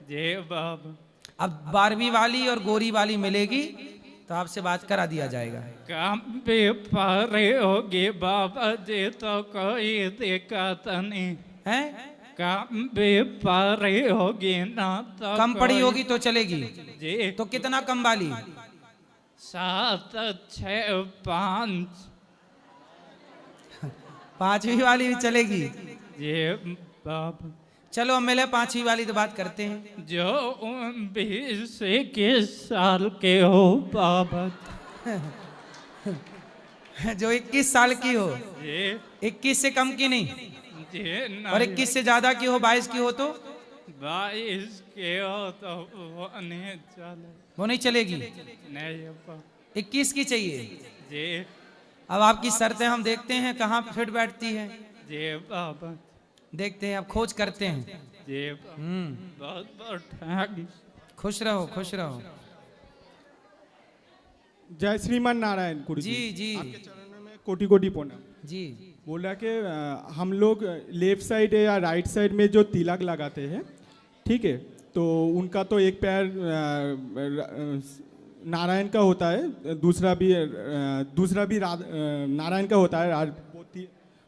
जी बाबा। अब 12वीं वाली और गोरी वाली मिलेगी तो आपसे बात करा दिया जाएगा। काम भी पारे होगी बाबा जी तो कोई दिक्कत नहीं है। काम भी पारे होगी ना तो कम पड़ी होगी तो चलेगी। जी। तो कितना कम वाली? 7, 6, 5। 5वीं वाली भी चलेगी? जी बाबा। चलो हम मिले 5वीं वाली तो बात करते हैं। जो 20-21 साल के हो बाबा। जो 21 साल की हो। जी। 21 से कम की नहीं? जी नहीं। और 21 से ज्यादा की हो, 22 की हो तो? 22 के हो तो वो नहीं चले। वो नहीं चलेगी? नहीं बाबा। 21 की चाहिए? जी। अब आपकी शर्तें हम देखते हैं कहाँ फिट बैठती है। जी बाबा। देखते हैं, अब खोज करते हैं। जी बहुत बहुत थैंक्स। खुश रहो, खुश रहो। जय श्रीमान नारायण गुरु जी जी। आपके चरणों में कोटि कोटि प्रणाम जी। बोला कि हम लोग लेफ्ट साइड या राइट साइड में जो तिलक लगाते हैं, ठीक है, तो उनका तो एक पैर नारायण का होता है, दूसरा भी नारायण का होता है,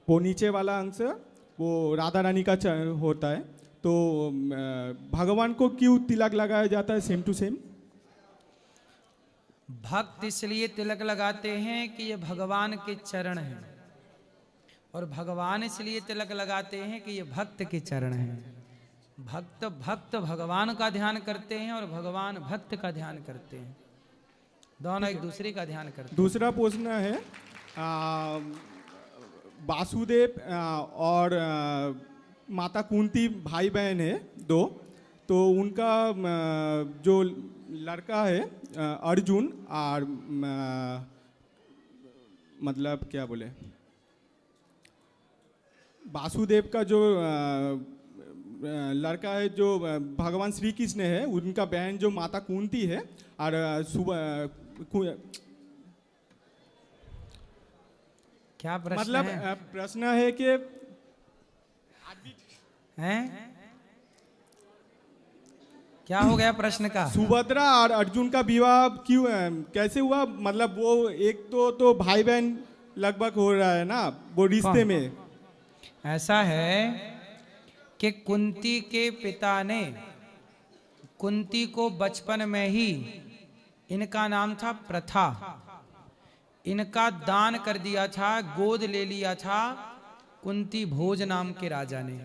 वो नीचे वाला अंश वो राधा रानी का होता है। तो भगवान को क्यों तिलक लगाया जाता है सेम टू सेम? भक्त इसलिए तिलक लगाते हैं कि ये भगवान के चरण हैं, और भगवान इसलिए तिलक लगाते हैं कि ये भक्त के चरण हैं। भक्त भगवान का ध्यान करते हैं और भगवान भक्त का ध्यान करते हैं, दोनों एक दूसरे का ध्यान करते हैं। दूसरा प्रश्न है, वासुदेव और माता कुंती भाई बहन है 2, तो उनका जो लड़का है अर्जुन और मतलब क्या बोले, वासुदेव का जो लड़का है जो भगवान श्री कृष्ण है, उनका बहन जो माता कुंती है, और क्या प्रश्न मतलब है? प्रश्न है कि हैं? क्या हो गया प्रश्न का? सुभद्रा और अर्जुन का विवाह क्यों कैसे हुआ? मतलब वो एक तो भाई बहन लगभग हो रहा है ना वो रिश्ते में। ऐसा है कि कुंती के पिता ने कुंती को बचपन में ही, इनका नाम था प्रथा, इनका दान कर दिया था, गोद ले लिया था कुंती भोज नाम के राजा ने।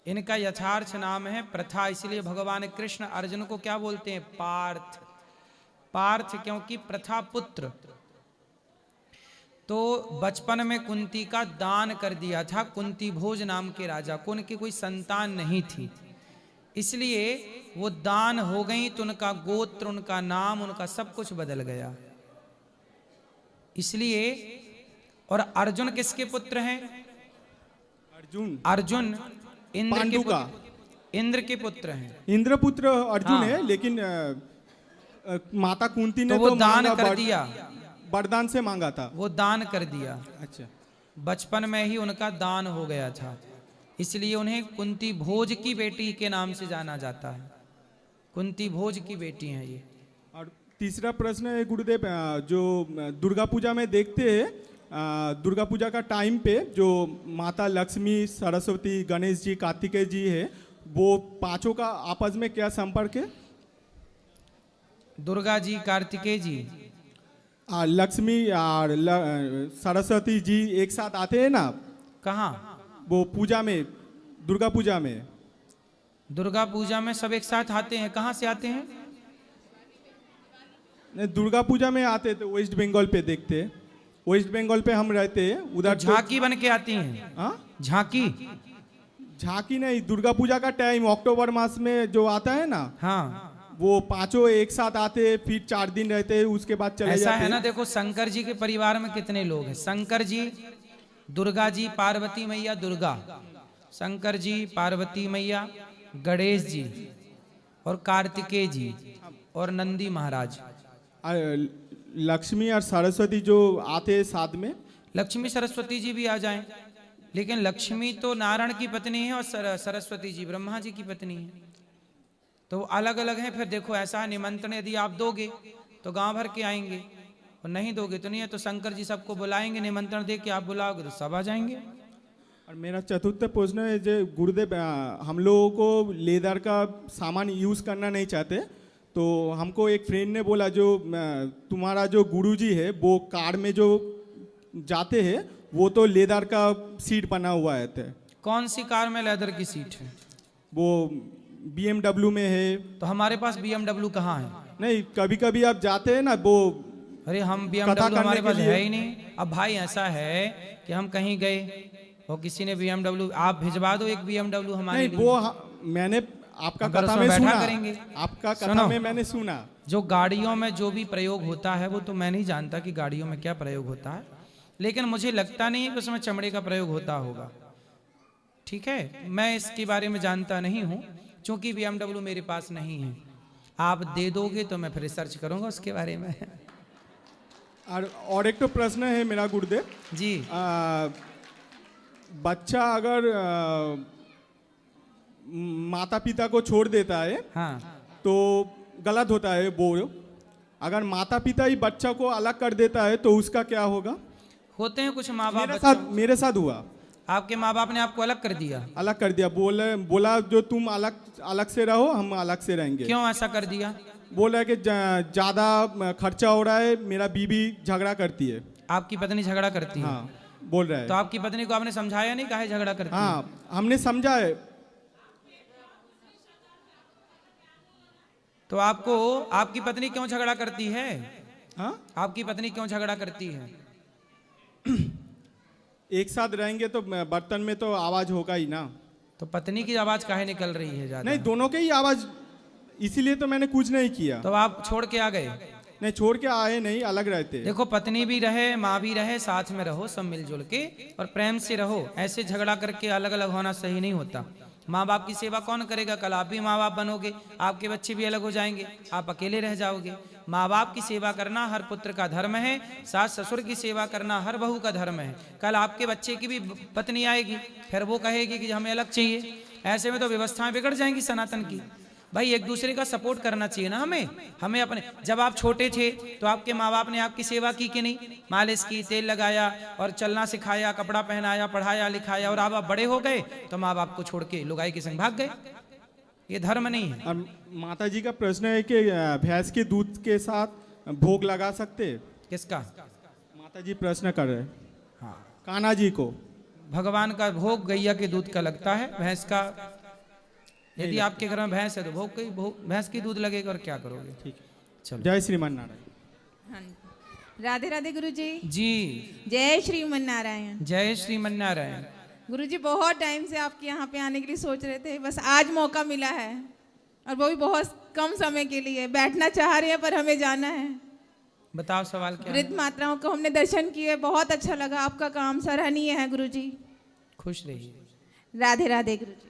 इनका यथार्थ नाम है प्रथा, इसलिए भगवान कृष्ण अर्जुन को क्या बोलते हैं? पार्थ। पार्थ क्योंकि प्रथा पुत्र। तो बचपन में कुंती का दान कर दिया था कुंती भोज नाम के राजा को, उनकी कोई संतान नहीं थी, इसलिए वो दान हो गई तो उनका गोत्र, उनका नाम, उनका सब कुछ बदल गया। इसलिए और अर्जुन किसके पुत्र हैं? अर्जुन इंद्र के पुत्र, इंद्र के पुत्र हैं। इंद्र पुत्र अर्जुन हाँ। है, लेकिन माता कुंती ने तो वो दान कर दिया, वरदान से मांगा था, वो दान कर दिया। अच्छा, बचपन में ही उनका दान हो गया था, इसलिए उन्हें कुंती भोज की बेटी के नाम से जाना जाता है। कुंती भोज की बेटी हैं ये। और तीसरा प्रश्न है गुरुदेव, जो दुर्गा पूजा में देखते हैं, दुर्गा पूजा का टाइम पे जो माता लक्ष्मी, सरस्वती, गणेश जी, कार्तिकेय जी है, वो पांचों का आपस में क्या संपर्क है? दुर्गा जी, कार्तिकेय जी, लक्ष्मी और सरस्वती जी एक साथ आते हैं ना? कहाँ? वो पूजा में, दुर्गा पूजा में। दुर्गा पूजा में सब एक साथ आते हैं। कहाँ से आते हैं? दुर्गा पूजा में आते थे, वेस्ट बंगाल पे देखते हैं, वेस्ट बंगाल पे हम रहते हैं उधर। तो झांकी बन के आती हैं। हाँ, झांकी? झांकी नहीं, दुर्गा पूजा का टाइम अक्टूबर मास में जो आता है ना, हाँ, वो पांचों एक साथ आते, फिर 4 दिन रहते, उसके बाद चले जाते। ऐसा है ना, देखो शंकर जी के परिवार में कितने लोग हैं? शंकर जी, दुर्गा जी, पार्वती मैया दुर्गा, शंकर जी, पार्वती मैया, गणेश जी और कार्तिकेय जी और नंदी महाराज। लक्ष्मी और सरस्वती जो आते हैं साथ में। लक्ष्मी सरस्वती जी भी आ जाएं, लेकिन लक्ष्मी तो नारायण की पत्नी है और सरस्वती जी ब्रह्मा जी की पत्नी है, तो अलग अलग हैं। फिर देखो ऐसा निमंत्रण यदि आप दोगे तो गांव भर के आएंगे, और नहीं दोगे तो नहीं है। तो शंकर जी सबको बुलाएंगे, निमंत्रण दे के आप बुलाओगे तो सब आ जाएंगे। और मेरा चतुर्थ प्रश्न है, जो गुरुदेव हम लोगों को लेदर का सामान यूज़ करना नहीं चाहते, तो हमको एक फ्रेंड ने बोला जो तुम्हारा जो गुरुजी है वो कार में जो जाते हैं वो तो लेदर का सीट बना हुआ है। कौन सी कार में लेदर की सीट है? वो BMW में है। तो हमारे पास BMW कहाँ है? नहीं, कभी कभी आप जाते हैं ना वो। अरे हम BMW हमारे पास है ही नहीं। अब भाई ऐसा है कि हम कहीं गए और किसी ने BMW, आप भिजवा दो एक BMW हमारे लिए। वो मैंने आपका कथा में सुना, करेंगे। आपका कथा में मैंने सुना। जो गाड़ियों में जो भी प्रयोग होता है वो तो मैं नहीं जानता कि गाड़ियों में क्या प्रयोग होता है, लेकिन मुझे लगता नहीं है कि उसमें चमड़े का प्रयोग होता होगा। ठीक है, मैं इसके बारे में जानता नहीं हूँ, क्योंकि BMW मेरे पास नहीं है। आप दे दोगे तो मैं फिर रिसर्च करूंगा उसके बारे में। और एक तो प्रश्न है मेरा गुरुदेव जी, बच्चा अगर माता पिता को छोड़ देता है, हाँ, तो गलत होता है वो। अगर माता पिता ही बच्चा को अलग कर देता है तो उसका क्या होगा? होते हैं कुछ माँ बाप। मेरे साथ हुआ। आपके माँ बाप ने आपको अलग कर दिया? अलग कर दिया, बोला जो तुम अलग से रहो, हम अलग से रहेंगे। क्यों ऐसा कर दिया? बोला कि ज्यादा खर्चा हो रहा है, मेरा बीवी झगड़ा करती है। आपकी पत्नी झगड़ा करती है? हाँ, बोल रहा है। तो आपकी पत्नी को आपने समझाया नहीं काहे झगड़ा करती है? हाँ, हमने समझा है। तो आपको आपकी पत्नी क्यों झगड़ा करती है? हाँ? आपकी पत्नी क्यों झगड़ा करती है? एक साथ रहेंगे तो बर्तन में तो आवाज होगा ही ना। तो पत्नी की आवाज काहे निकल रही है ज्यादा? नहीं, दोनों के ही आवाज, इसीलिए तो मैंने कुछ नहीं किया। तो आप छोड़ के आ गए? नहीं, छोड़ के आए नहीं, अलग रहते। देखो, पत्नी भी रहे, माँ भी रहे, साथ में रहो, सब मिलजुल के और प्रेम से रहो। ऐसे झगड़ा करके अलग अलग होना सही नहीं होता। माँ बाप की सेवा कौन करेगा? कल आप भी माँ बाप बनोगे, आपके बच्चे भी अलग हो जाएंगे, आप अकेले रह जाओगे। माँ बाप की सेवा करना हर पुत्र का धर्म है, सास ससुर की सेवा करना हर बहू का धर्म है। कल आपके बच्चे की भी पत्नी आएगी, फिर वो कहेगी कि हमें अलग चाहिए। ऐसे में तो व्यवस्थाएं बिगड़ जाएंगी सनातन की। भाई एक दूसरे का सपोर्ट करना चाहिए ना हमें अपने। जब आप छोटे थे तो आपके माँ बाप ने आपकी सेवा की कि नहीं? मालिश की, तेल लगाया और चलना सिखाया, कपड़ा पहनाया, पढ़ाया लिखाया। और आप बड़े हो गए तो माँ बाप को छोड़ के लुगाई के संग भाग गए। ये धर्म नहीं है। और माता जी का प्रश्न है कि भैंस के दूध के साथ भोग लगा सकते? किसका? माता जी प्रश्न कर रहे हैं। हाँ, कान्हा जी को। भगवान का भोग गैया के दूध का लगता है, भैंस का। यदि आपके घर में भैंस है तो भोग भैंस की दूध लगेगा। और क्या करोगे? ठीक है, चलो। जय श्रीमान नारायण। हाँ, राधे राधे गुरुजी। जी, जय श्रीमन नारायण। जय श्रीमन नारायण। गुरुजी, बहुत टाइम से आपके यहाँ पे आने के लिए सोच रहे थे, बस आज मौका मिला है, और वो भी बहुत कम समय के लिए। बैठना चाह रहे हैं पर हमें जाना है। बताओ सवाल क्या है? वृद्ध माताओं को हमने दर्शन किए, बहुत अच्छा लगा। आपका काम सराहनीय है गुरुजी। खुश रहिए। राधे राधे गुरुजी।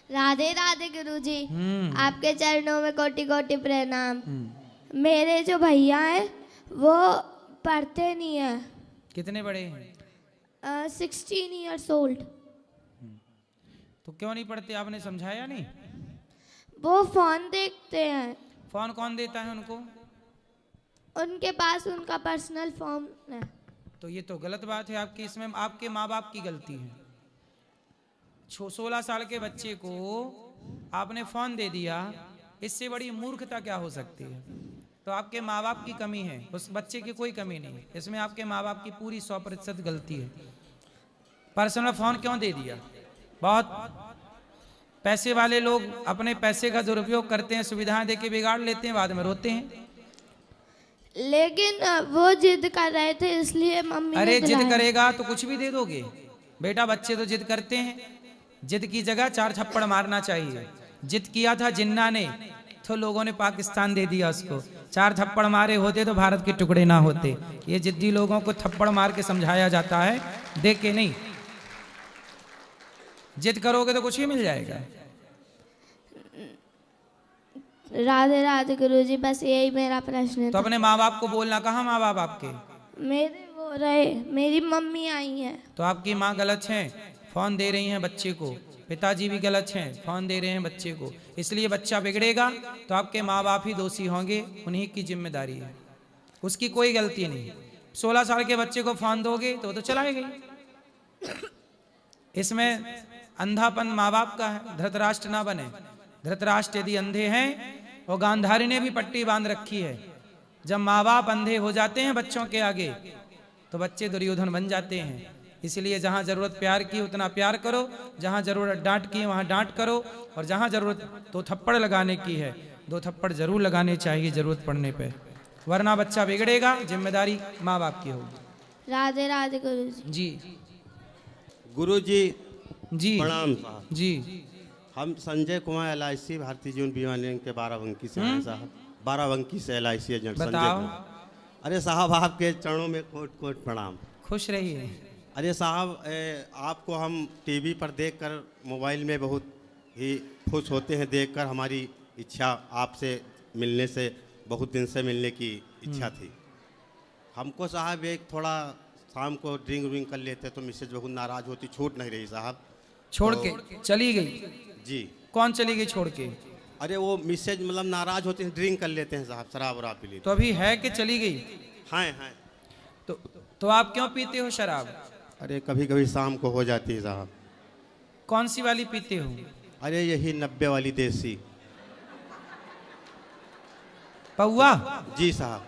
राधे राधे गुरुजी। आपके चरणों में कोटि कोटि प्रणाम। मेरे जो भैया हैं वो पढ़ते नहीं है। कितने बड़े हैं? 16 years old। तो क्यों नहीं पढ़ते? आपने समझाया नहीं? वो फोन देखते हैं। फोन कौन देता है उनको? उनके पास उनका पर्सनल फोन है। तो ये तो गलत बात है आपकी। इसमें आपके माँ बाप की गलती है। 16 साल के बच्चे को आपने फोन दे दिया, इससे बड़ी मूर्खता क्या हो सकती है? तो आपके माँ बाप की कमी है, उस बच्चे की कोई कमी नहीं। इसमें आपके माँ बाप की पूरी 100% गलती है। पर्सनल फोन क्यों दे दिया? बहुत पैसे वाले लोग अपने पैसे का दुरुपयोग करते हैं, सुविधाएं देके बिगाड़ लेते हैं, बाद में रोते हैं। लेकिन वो जिद कर रहे थे, इसलिए मम्मी ने अरे जिद दिलाया। करेगा तो कुछ भी दे दोगे बेटा? बच्चे तो जिद करते हैं। जिद की जगह 4 थप्पड़ मारना चाहिए। जिद किया था जिन्ना ने तो लोगों ने पाकिस्तान दे दिया उसको। 4 थप्पड़ मारे होते तो भारत के टुकड़े ना होते। ये जिद्दी लोगों को थप्पड़ मार के समझाया जाता है, देख के नहीं। जिद करोगे तो कुछ ही मिल जाएगा। राधे राधे गुरुजी, बस यही मेरा प्रश्न तो था। अपने माँ बाप को बोलना। कहाँ माँ बाप आपके? मेरे वो रहे, मेरी मम्मी आई है। तो आपकी माँ गलत है, फोन दे रही हैं बच्चे को। पिताजी भी गलत हैं, फोन दे रहे हैं बच्चे को। इसलिए बच्चा बिगड़ेगा तो आपके माँ बाप ही दोषी होंगे, उन्हीं की जिम्मेदारी है, उसकी कोई गलती नहीं। 16 साल के बच्चे को फोन दोगे तो चलाएगा ही। इसमें अंधापन माँ बाप का है, धृतराष्ट्र ना बने। धृतराष्ट्र यदि अंधे हैं, और गांधारी ने भी पट्टी बांध रखी है। जब माँ बाप अंधे हो जाते हैं बच्चों के आगे तो बच्चे दुर्योधन बन जाते हैं। इसलिए जहाँ जरूरत प्यार की उतना प्यार करो, जहाँ जरूरत डांट की वहाँ डांट करो, और जहाँ जरूरत 2 थप्पड़ लगाने की है 2 थप्पड़ जरूर लगाने चाहिए जरूरत पड़ने पे, वरना बच्चा बिगड़ेगा। जिम्मेदारी माँ बाप की होगी। राधे राधे गुरुजी। जी गुरुजी जी प्रणाम साहब। जी, हम संजय कुमार LIC भारतीय जीवन बीमा निगम के बाराबंकी से हैं साहब। बाराबंकी से LIC एजेंट संजय बताओ। कुमार। अरे साहब, आपके चरणों में कोट कोट प्रणाम। खुश रहिए। अरे साहब, आपको हम टीवी पर देखकर, मोबाइल में बहुत ही खुश होते हैं देखकर। हमारी इच्छा आपसे मिलने से, बहुत दिन से मिलने की इच्छा थी हमको साहब। एक थोड़ा शाम को ड्रिंक व्रिंक कर लेते तो मिसेज बहुत नाराज होती, छूट नहीं रही साहब। छोड़ तो, के चली गई? जी। कौन चली गई छोड़ के? अरे वो मिसेज मतलब नाराज होते हैं, ड्रिंक कर लेते हैं साहब, शराब वराब पी लेते। तो अभी है कि चली गई? हैं। तो आप क्यों पीते हो शराब? अरे कभी कभी शाम को हो जाती है साहब। कौन सी वाली पीते हो? अरे यही 90 वाली देसी पौआ। जी साहब।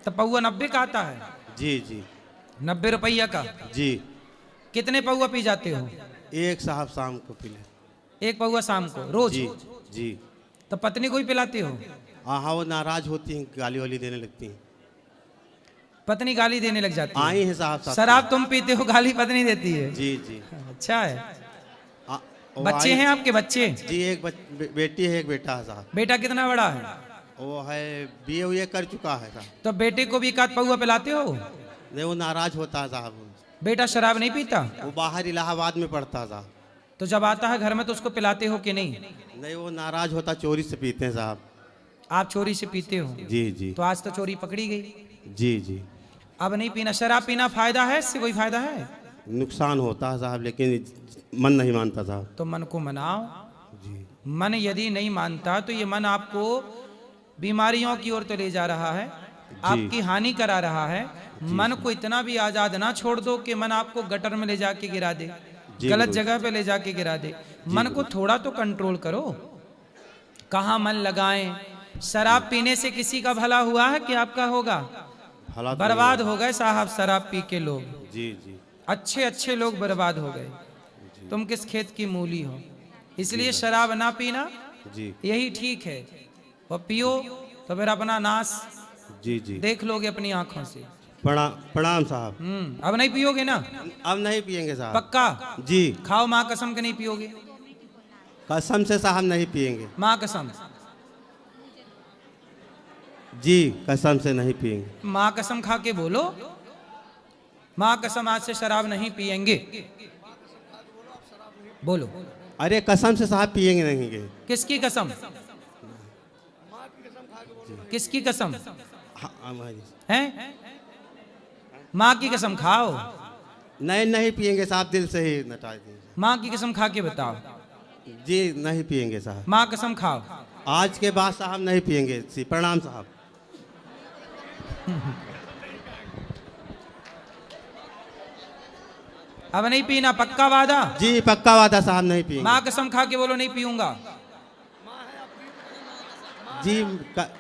तो पौआ 90 का आता है? जी जी। 90 रुपया का? जी। कितने पौआ पी जाते हो? एक साहब शाम को पी ले। एक पौआ शाम को रोज? जी जी। तो पत्नी को ही पिलाते हो? हाँ, वो नाराज होती हैं, गाली वाली देने लगती हैं। पत्नी गाली देने लग जाती है। आई है साहब साथ शराब तुम पीते हो, गाली पत्नी देती है। जी जी। अच्छा है। वो बच्चे आई- हैं आपके बच्चे? जी एक बेटी है, एक बेटा है साहब। बेटा कितना बड़ा है? वो है BA कर चुका है साहब। तो बेटे को भी एक आध पौआ पिलाते हो? नहीं, वो नाराज होता है साहब। बेटा शराब नहीं पीता? वो बाहर इलाहाबाद में पढ़ता था। तो जब आता है घर में तो उसको पिलाते हो कि नहीं? नहीं, वो नाराज होता, चोरी से पीते हैं साहब। आप चोरी से पीते हो? जी जी। तो आज तो चोरी पकड़ी गई। जी जी। अब नहीं पीना। शराब पीना फायदा है, इससे कोई फायदा है? नुकसान होता है साहब, लेकिन मन नहीं मानता साहब। तो मन को मनाओ। मन यदि नहीं मानता तो ये मन आपको बीमारियों की ओर तो ले जा रहा है, आपकी हानि करा रहा है। मन को इतना भी आजाद ना छोड़ दो कि मन आपको गटर में ले जाके गिरा दे, गलत जगह पे ले जाके गिरा दे। मन को थोड़ा तो कंट्रोल करो। कहाँ मन लगाएं? शराब पीने से किसी का भला हुआ है कि आपका होगा? बर्बाद हो गए साहब शराब पी के लोग। जी जी। अच्छे अच्छे लोग बर्बाद हो गए। तुम किस खेत की मूली हो? इसलिए शराब ना पीना जी यही ठीक है। और पियो तो फिर अपना नाश जी जी देख लोगे अपनी आंखों से। प्रणाम साहब। अब नहीं पियोगे ना? अब नहीं पियेंगे साहब। पक्का? जी। खाओ माँ कसम के नहीं पियोगे? कसम से साहब नहीं पियेंगे। माँ कसम? जी कसम से नहीं पियेंगे। माँ कसम खा के बोलो, माँ कसम आज से शराब नहीं पियेंगे। बोलो। अरे कसम से साहब पियेंगे नहीं। किसकी कसम? किसकी कसम है? माँ की कसम खाओ। नहीं नहीं पियेंगे साहब, दिल से ही नटा देंगे। माँ की कसम खा के बताओ। जी नहीं पियेंगे साहब। माँ कसम खाओ। आज के बाद साहब नहीं पियेंगे। प्रणाम साहब। अब नहीं पीना, पक्का वादा? जी पक्का वादा साहब, नहीं पियेंगे। माँ कसम खा के बोलो नहीं पीऊंगा। जी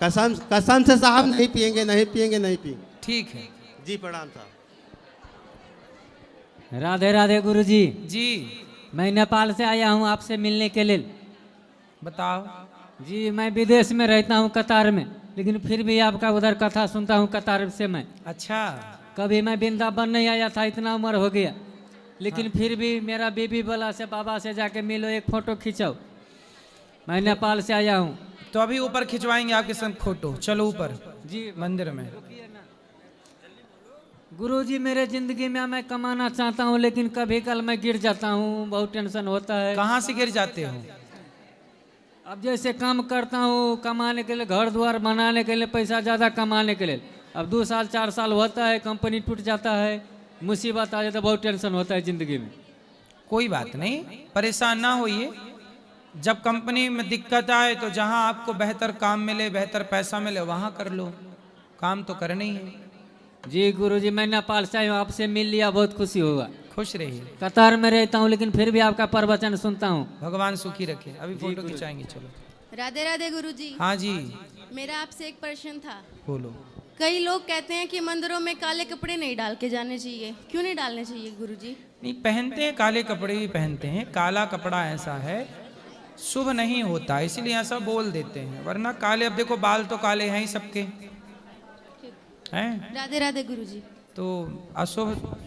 कसम कसम से साहब नहीं पियेंगे, नहीं पियेंगे, नहीं पियेंगे। ठीक है जी। प्रणाम साहब। राधे राधे गुरुजी। जी मैं नेपाल से आया हूँ आपसे मिलने के लिए। बताओ। जी मैं विदेश में रहता हूँ कतार में, लेकिन फिर भी आपका उधर कथा सुनता हूँ कतार से मैं। अच्छा। कभी मैं वृंदावन नहीं आया था, इतना उम्र हो गया, लेकिन फिर भी मेरा बीबी बोला से बाबा से जाके मिलो, एक फोटो खींचाओ। मैं नेपाल से आया हूँ। तो अभी ऊपर खिंचवाएंगे आपके संग फोटो। चलो ऊपर जी मंदिर में। गुरुजी मेरे जिंदगी में मैं कमाना चाहता हूँ, लेकिन कभी कल मैं गिर जाता हूँ, बहुत टेंशन होता है। कहाँ से गिर जाते हो? अब जैसे काम करता हूँ कमाने के लिए, घर द्वार बनाने के लिए, पैसा ज़्यादा कमाने के लिए, अब 2 साल 4 साल होता है, कंपनी टूट जाता है, मुसीबत आ जाता है, बहुत टेंशन होता है ज़िंदगी में। कोई बात नहीं, परेशान ना होइए। जब कंपनी में दिक्कत आए तो जहाँ आपको बेहतर काम मिले, बेहतर पैसा मिले, वहाँ कर लो। काम तो करना ही है। जी गुरुजी मैं नेपाल से आया हूँ, आपसे मिल लिया, बहुत खुशी हुआ। खुश रहिए। कतार में रहता हूँ, लेकिन फिर भी आपका प्रवचन सुनता हूँ। भगवान सुखी रखे। अभी फोटो खिंचाएंगे। चलो। राधे राधे गुरुजी। हाँ जी। मेरा आपसे एक प्रश्न था। बोलो। कई लोग कहते हैं कि मंदिरों में काले कपड़े नहीं डाल के जाने चाहिए, क्यों नहीं डालने चाहिए गुरुजी? नहीं, पहनते हैं, काले कपड़े भी पहनते हैं। काला कपड़ा ऐसा है शुभ नहीं होता, इसलिए ऐसा बोल देते हैं। वरना काले, अब देखो बाल तो काले हैं ही सबके, हैं? राधे राधे गुरुजी। तो अशुभ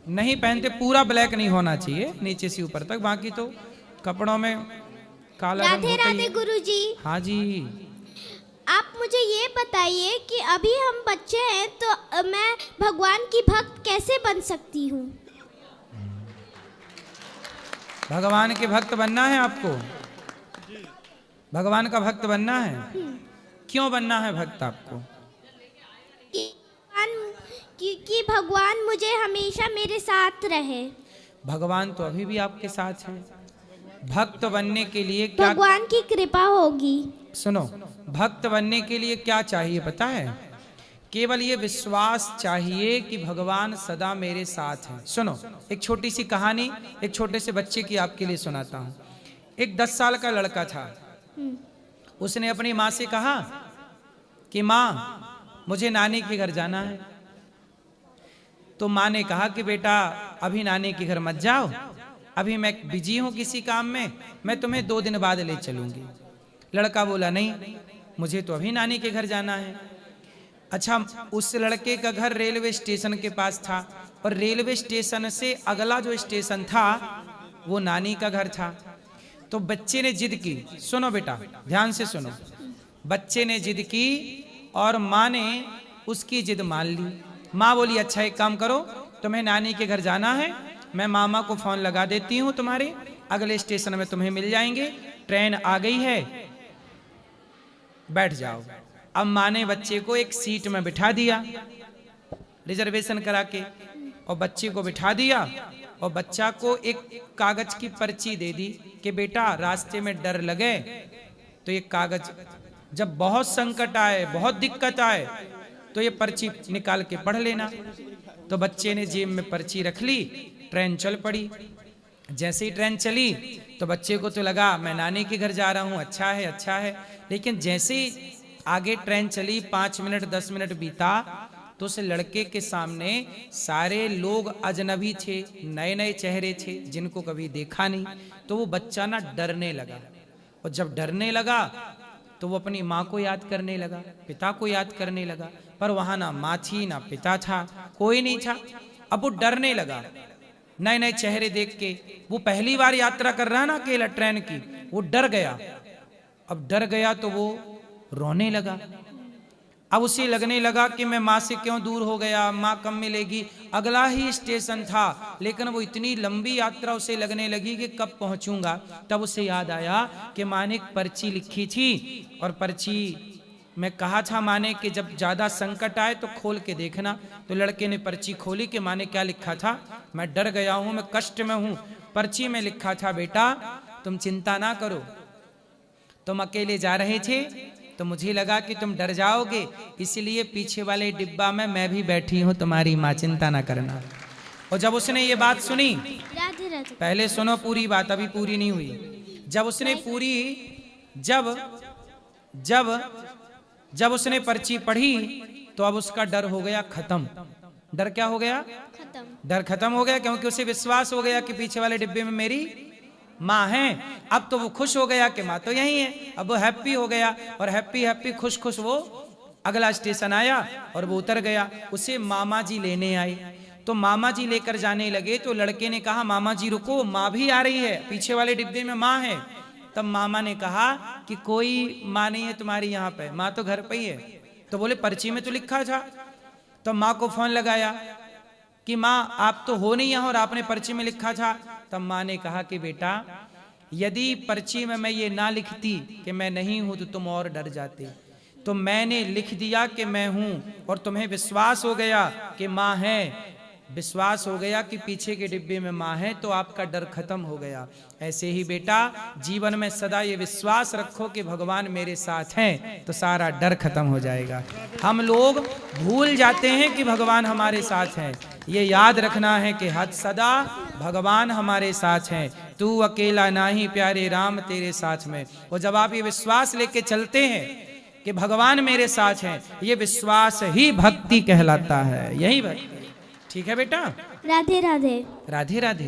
नहीं पहनते। पूरा ब्लैक नहीं होना चाहिए, नीचे से ऊपर तक। बाकी तो कपड़ों में काला रंग राधे होता ही राधे है। गुरुजी। हाँ जी। आप मुझे ये बताइए कि अभी हम बच्चे हैं तो मैं भगवान की भक्त कैसे बन सकती हूँ? भगवान के भक्त बनना है आपको? भगवान का भक्त बनना है? क्यों बनना है भक्त आपको? कि भगवान मुझे हमेशा मेरे साथ रहे। भगवान तो अभी भी आपके साथ है। भक्त बनने के लिए क्या? भगवान की कृपा होगी। सुनो, भक्त बनने के लिए क्या चाहिए पता है? केवल ये विश्वास चाहिए कि भगवान सदा मेरे साथ हैं। सुनो, एक छोटी सी कहानी एक छोटे से बच्चे की आपके लिए सुनाता हूँ। एक 10 साल का लड़का था। उसने अपनी माँ से कहा कि माँ मुझे नानी के घर जाना है। तो माँ ने कहा कि बेटा अभी नानी के घर मत जाओ, अभी मैं बिजी हूँ किसी काम में, मैं तुम्हें 2 दिन बाद ले चलूंगी। लड़का बोला नहीं, मुझे तो अभी नानी के घर जाना है। अच्छा, उस लड़के का घर रेलवे स्टेशन के पास था और रेलवे स्टेशन से अगला जो स्टेशन था वो नानी का घर था। तो बच्चे ने जिद की, सुनो बेटा ध्यान से सुनो, बच्चे ने जिद की और माँ ने उसकी जिद मान ली। माँ बोली अच्छा एक काम करो, तुम्हें नानी के घर जाना है, मैं मामा को फोन लगा देती हूँ, तुम्हारे अगले स्टेशन में तुम्हें मिल जाएंगे, ट्रेन आ गई है, बैठ जाओ। अब माँ ने बच्चे को एक सीट में बिठा दिया रिजर्वेशन करा के, और बच्चे को बिठा दिया और बच्चा को एक कागज की पर्ची दे दी कि बेटा रास्ते में डर लगे तो ये कागज, जब बहुत संकट आए बहुत दिक्कत आए तो ये पर्ची निकाल के पढ़ लेना। तो बच्चे ने जेब में पर्ची रख ली, ट्रेन चल पड़ी। जैसे ही ट्रेन चली तो बच्चे को तो लगा मैं नानी के घर जा रहा हूँ, अच्छा है अच्छा है। लेकिन जैसे ही आगे ट्रेन चली, 5 मिनट 10 मिनट बीता तो उस लड़के के सामने सारे लोग अजनबी थे, नए नए चेहरे थे जिनको कभी देखा नहीं। तो वो बच्चा ना डरने लगा, और जब डरने लगा तो वो अपनी माँ को याद करने लगा, पिता को याद करने लगा, पर वहां ना माँ थी ना पिता था, कोई नहीं था। अब वो डरने लगा, नए नए चेहरे देख के। वो पहली बार यात्रा कर रहा ना अकेला ट्रेन की, वो डर गया। अब डर गया तो वो रोने लगा। अब उसे लगने लगा कि मैं माँ से क्यों दूर हो गया, माँ कब मिलेगी। अगला ही स्टेशन था, लेकिन वो इतनी लंबी यात्रा उसे लगने लगी कि कब पहुंचूंगा। तब उसे याद आया कि माँ ने एक पर्ची लिखी थी, और पर्ची में कहा था माँ ने कि जब ज्यादा संकट आए तो खोल के देखना। तो लड़के ने पर्ची खोली कि माँ ने क्या लिखा था, मैं डर गया हूं, मैं कष्ट में हूं। पर्ची में लिखा था बेटा तुम चिंता ना करो, तुम अकेले जा रहे थे तो मुझे लगा कि तुम डर जाओगे, इसलिए पीछे वाले डिब्बा में मैं भी बैठी हूँ, तुम्हारी माँ चिंता ना करना। और जब उसने ये बात सुनी, पहले सुनो पूरी बात, अभी पूरी नहीं हुई। जब उसने पूरी जब जब जब उसने पर्ची पढ़ी तो अब उसका डर हो गया खत्म। डर क्या हो गया? डर खत्म हो गया, क्योंकि उसे विश्वास हो गया कि पीछे वाले डिब्बे में मेरी माँ है। अब तो वो खुश हो गया कि माँ तो यही है। अब वो हैप्पी हो गया, और हैप्पी हैप्पी खुश खुश वो अगला स्टेशन आया और वो उतर गया। उसे मामा जी लेने आए, तो मामा जी लेकर जाने लगे। तो लड़के ने कहा मामा जी रुको, माँ भी आ रही है, पीछे वाले डिब्बे में माँ है। तब मामा ने कहा कि कोई माँ नहीं है तुम्हारी यहाँ पे, माँ तो घर पे ही है। तो बोले पर्ची में तो लिखा था। तो माँ को फोन लगाया कि माँ आप तो हो नहीं यहाँ और आपने पर्ची में लिखा था। तब माँ ने कहा कि बेटा यदि पर्ची में मैं ये ना लिखती कि मैं नहीं हूं तो तुम और डर जाते। तो मैंने लिख दिया कि मैं हूं, और तुम्हें विश्वास हो गया कि माँ है, विश्वास हो गया कि पीछे के डिब्बे में माँ है, तो आपका डर खत्म हो गया। ऐसे ही बेटा जीवन में सदा ये विश्वास रखो कि भगवान मेरे साथ हैं, तो सारा डर खत्म हो जाएगा। हम लोग भूल जाते हैं कि भगवान हमारे साथ हैं। ये याद रखना है कि हद सदा भगवान हमारे साथ हैं, तू अकेला नहीं प्यारे राम तेरे साथ में। और जब आप ये विश्वास लेके चलते हैं कि भगवान मेरे साथ हैं, ये विश्वास ही भक्ति कहलाता है। यही भक्ति। ठीक है बेटा? राधे राधे। राधे राधे।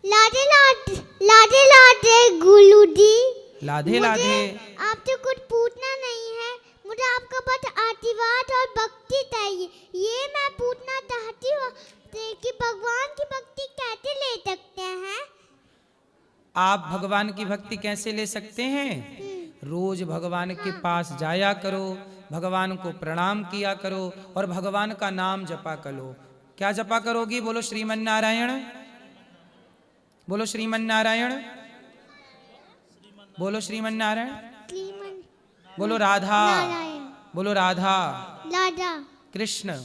लाडे लाडे लाडे लाडे गुलू जी। लाधे लाधे। आपसे कुछ पूछना नहीं है, मुझे आपका बस आशीर्वाद और भक्ति चाहिए। ये मैं पूछना चाहती हूँ कि भगवान की भक्ति कैसे ले सकते हैं? आप भगवान की भक्ति कैसे ले सकते हैं? रोज भगवान के पास जाया करो, भगवान को प्रणाम किया करो और भगवान का नाम जपा करो। क्या जपा करोगी? बोलो श्रीमन नारायण, बोलो श्रीमन नारायण, बोलो श्रीमन नारायण, बोलो राधा, बोलो राधा राधा कृष्ण,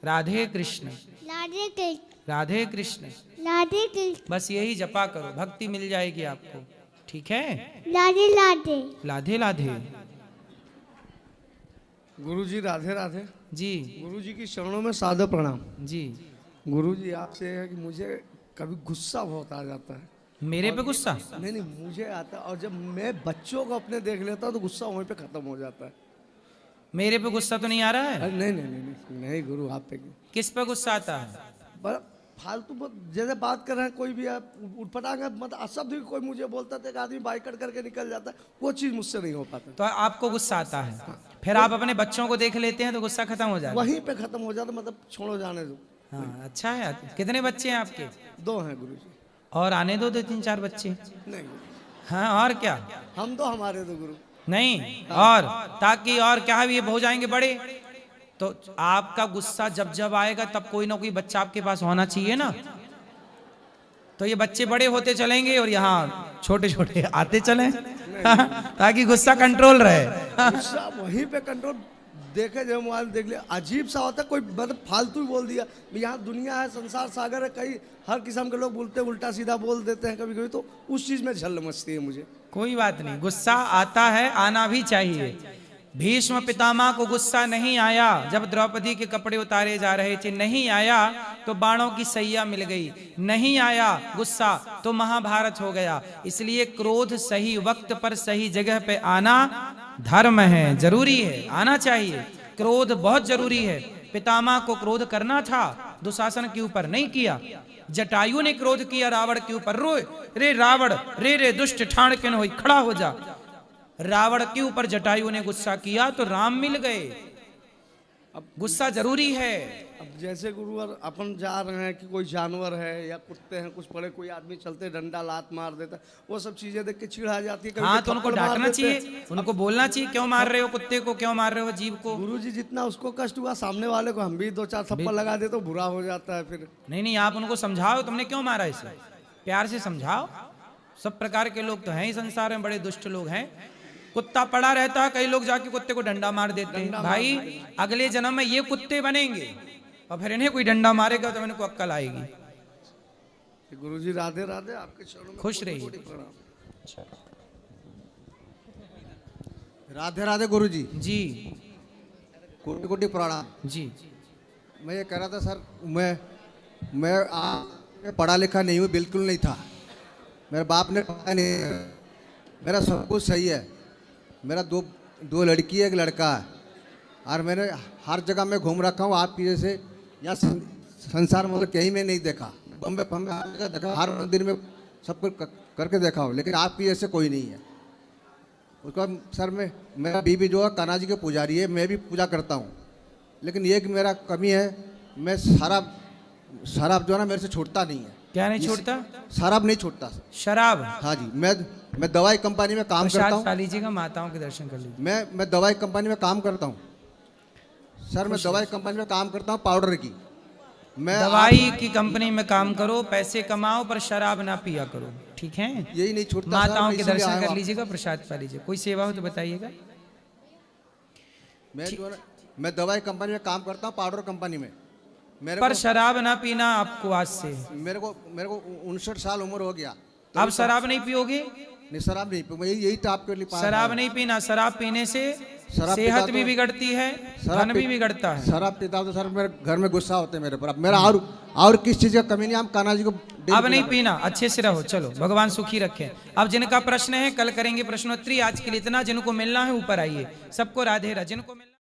राधे कृष्ण, राधे कृष्ण, राधे कृष्ण, राधे कृष्ण। बस यही जपा करो, भक्ति मिल जाएगी आपको। ठीक है? राधे राधे। राधे राधे। गुरुजी राधे राधे जी। गुरुजी की चरणों में सादर प्रणाम जी। गुरुजी आपसे है कि मुझे कभी गुस्सा बहुत आ जाता है। मेरे पे गुस्सा? नहीं, मुझे आता है, और जब मैं बच्चों को अपने देख लेता हूँ तो गुस्सा वहीं पे खत्म हो जाता है। मेरे पे गुस्सा तो नहीं आ रहा है? नहीं नहीं नहीं नहीं, नहीं गुरु आप पे। किस पे गुस्सा आता है? फालतू जैसे बात कर रहे हैं, कोई भी उठपटांगा मतलब अशब्द भी कोई मुझे बोलता था, एक आदमी बाइक कट करके निकल जाता है, वो चीज़ मुझसे नहीं हो पाता। तो आपको गुस्सा आता है, फिर आप अपने बच्चों को देख लेते हैं तो गुस्सा खत्म हो जाता है? वहीं पे खत्म हो जाता, मतलब छोड़ो जाने दो। हाँ, अच्छा है। कितने बच्चे हैं आपके? 2 हैं गुरुजी। और आने दो 2-3-4 बच्चे। नहीं। हाँ, और क्या? हम तो हमारे दो गुरु नहीं, और ताकि और क्या है, ये हो जाएंगे बड़े, तो आपका गुस्सा जब जब आएगा तब कोई ना कोई बच्चा आपके पास होना चाहिए ना। तो ये बच्चे बड़े होते चलेंगे और यहाँ छोटे छोटे आते चलें ताकि गुस्सा कंट्रोल रहे। गुस्सा वहीं पे कंट्रोल, देखे जो मोबाइल देख लिया, अजीब सा होता है, कोई मतलब फालतू ही बोल दिया। यहाँ दुनिया है, संसार सागर है, कई हर किस्म के लोग बोलते हैं, उल्टा सीधा बोल देते हैं कभी कभी, तो उस चीज में झल मचती है मुझे। कोई बात नहीं, गुस्सा आता है, आना भी चाहिए। भीष्म पितामह को गुस्सा नहीं आया जब द्रौपदी के कपड़े उतारे जा रहे थे, नहीं आया तो बाणों की सैया मिल गई, नहीं आया गुस्सा तो महाभारत हो गया। इसलिए क्रोध सही वक्त पर सही जगह पे आना धर्म है, जरूरी है, आना चाहिए। क्रोध बहुत जरूरी है। पितामह को क्रोध करना था, दुशासन के ऊपर नहीं किया। जटायु ने क्रोध किया रावण के ऊपर, रो रे रावण, रे दुष्ट ठाण के न होई, खड़ा हो जा। रावण के ऊपर जटायु ने गुस्सा किया तो राम मिल गए। अब गुस्सा जरूरी है। अब जैसे गुरुवर अपन जा रहे हैं कि कोई जानवर है या कुत्ते हैं, कुछ पड़े, कोई आदमी चलते डंडा लात मार देता, वो सब चीजें देख के चिढ़ आ जाती है। हाँ, तो उनको डांटना चाहिए, उनको बोलना चाहिए, क्यों मार रहे हो कुत्ते को, क्यों मार रहे हो जीव को। गुरुजी जितना उसको कष्ट हुआ, सामने वाले को हम भी 2-4 थप्पड़ लगा दे तो बुरा हो जाता है फिर। नहीं, आप उनको समझाओ, तुमने क्यों मारा इसे, प्यार से समझाओ। सब प्रकार के लोग तो हैं ही संसार में, बड़े दुष्ट लोग हैं। कुत्ता पड़ा रहता है, कई लोग जाके कुत्ते को डंडा मार देते हैं। भाई अगले जन्म में ये कुत्ते बनेंगे और फिर इन्हें कोई डंडा मारेगा तो इनको अक्ल आएगी। गुरुजी राधे राधे, आपके चरणों में खुश रहिए। राधे राधे गुरुजी जी, कोटि कोटि प्रणाम जी। मैं ये कह रहा था सर, मैं पढ़ा लिखा नहीं हूँ, बिल्कुल नहीं था। मेरे बाप ने पढ़ा नहीं, मेरा सब कुछ सही है। मेरा दो लड़की है, एक लड़का है, और मैंने हर जगह में घूम रखा हूँ आपकी जैसे। यहाँ संसार मतलब कहीं में नहीं देखा, बम्बे फम्बे हर जगह देखा, हर मंदिर में सब कुछ करके देखा हूँ, लेकिन आपकी जैसे कोई नहीं है। उसके बाद सर मेरा बीबी जो है कान्हा जी के पुजारी है, मैं भी पूजा करता हूँ, लेकिन एक मेरा कमी है, मैं शराब जो है ना मेरे से छूटता नहीं है। क्या नहीं छूटता? शराब नहीं छूटता। शराब? हाँ जी, मैं दवाई कंपनी में काम करता हूँ। लीजिएगा, माताओं के दर्शन कर लीजिए। मैं दवाई कंपनी में काम करता हूँ सर, मैं दवाई कंपनी में काम करता हूँ पाउडर की। मैं दवाई की कंपनी में काम करो, पैसे कमाओ, पर शराब ना पिया करो, ठीक है? यही नहीं छूटता। माताओं के दर्शन कर लीजिएगा, प्रसाद पा लीजिए। कोई सेवा हो तो बताइएगा। मैं दवाई कंपनी में काम करता हूँ, पाउडर कंपनी में। पर शराब ना पीना आपको आज से। मेरे को 59 साल उम्र हो गया। तो आप शराब नहीं पियोगे? नहीं, शराब नहीं पीऊंगा, यही तो आपके लिए। शराब नहीं पीना, शराब पीने से सेहत भी बिगड़ती है, धन भी बिगड़ता है। शराब पीता तो सर मेरे घर में गुस्सा होते हैं मेरे पर। अब मेरा और किस चीज का कमी नहीं, हम कान्हा जी को अब नहीं पीना, अच्छे से रहो। चलो, भगवान सुखी रखे। अब जिनका प्रश्न है कल करेंगे प्रश्नोत्तरी, आज के लिए इतना। जिनको मिलना है ऊपर आइए, सबको राधे राधे। जिनको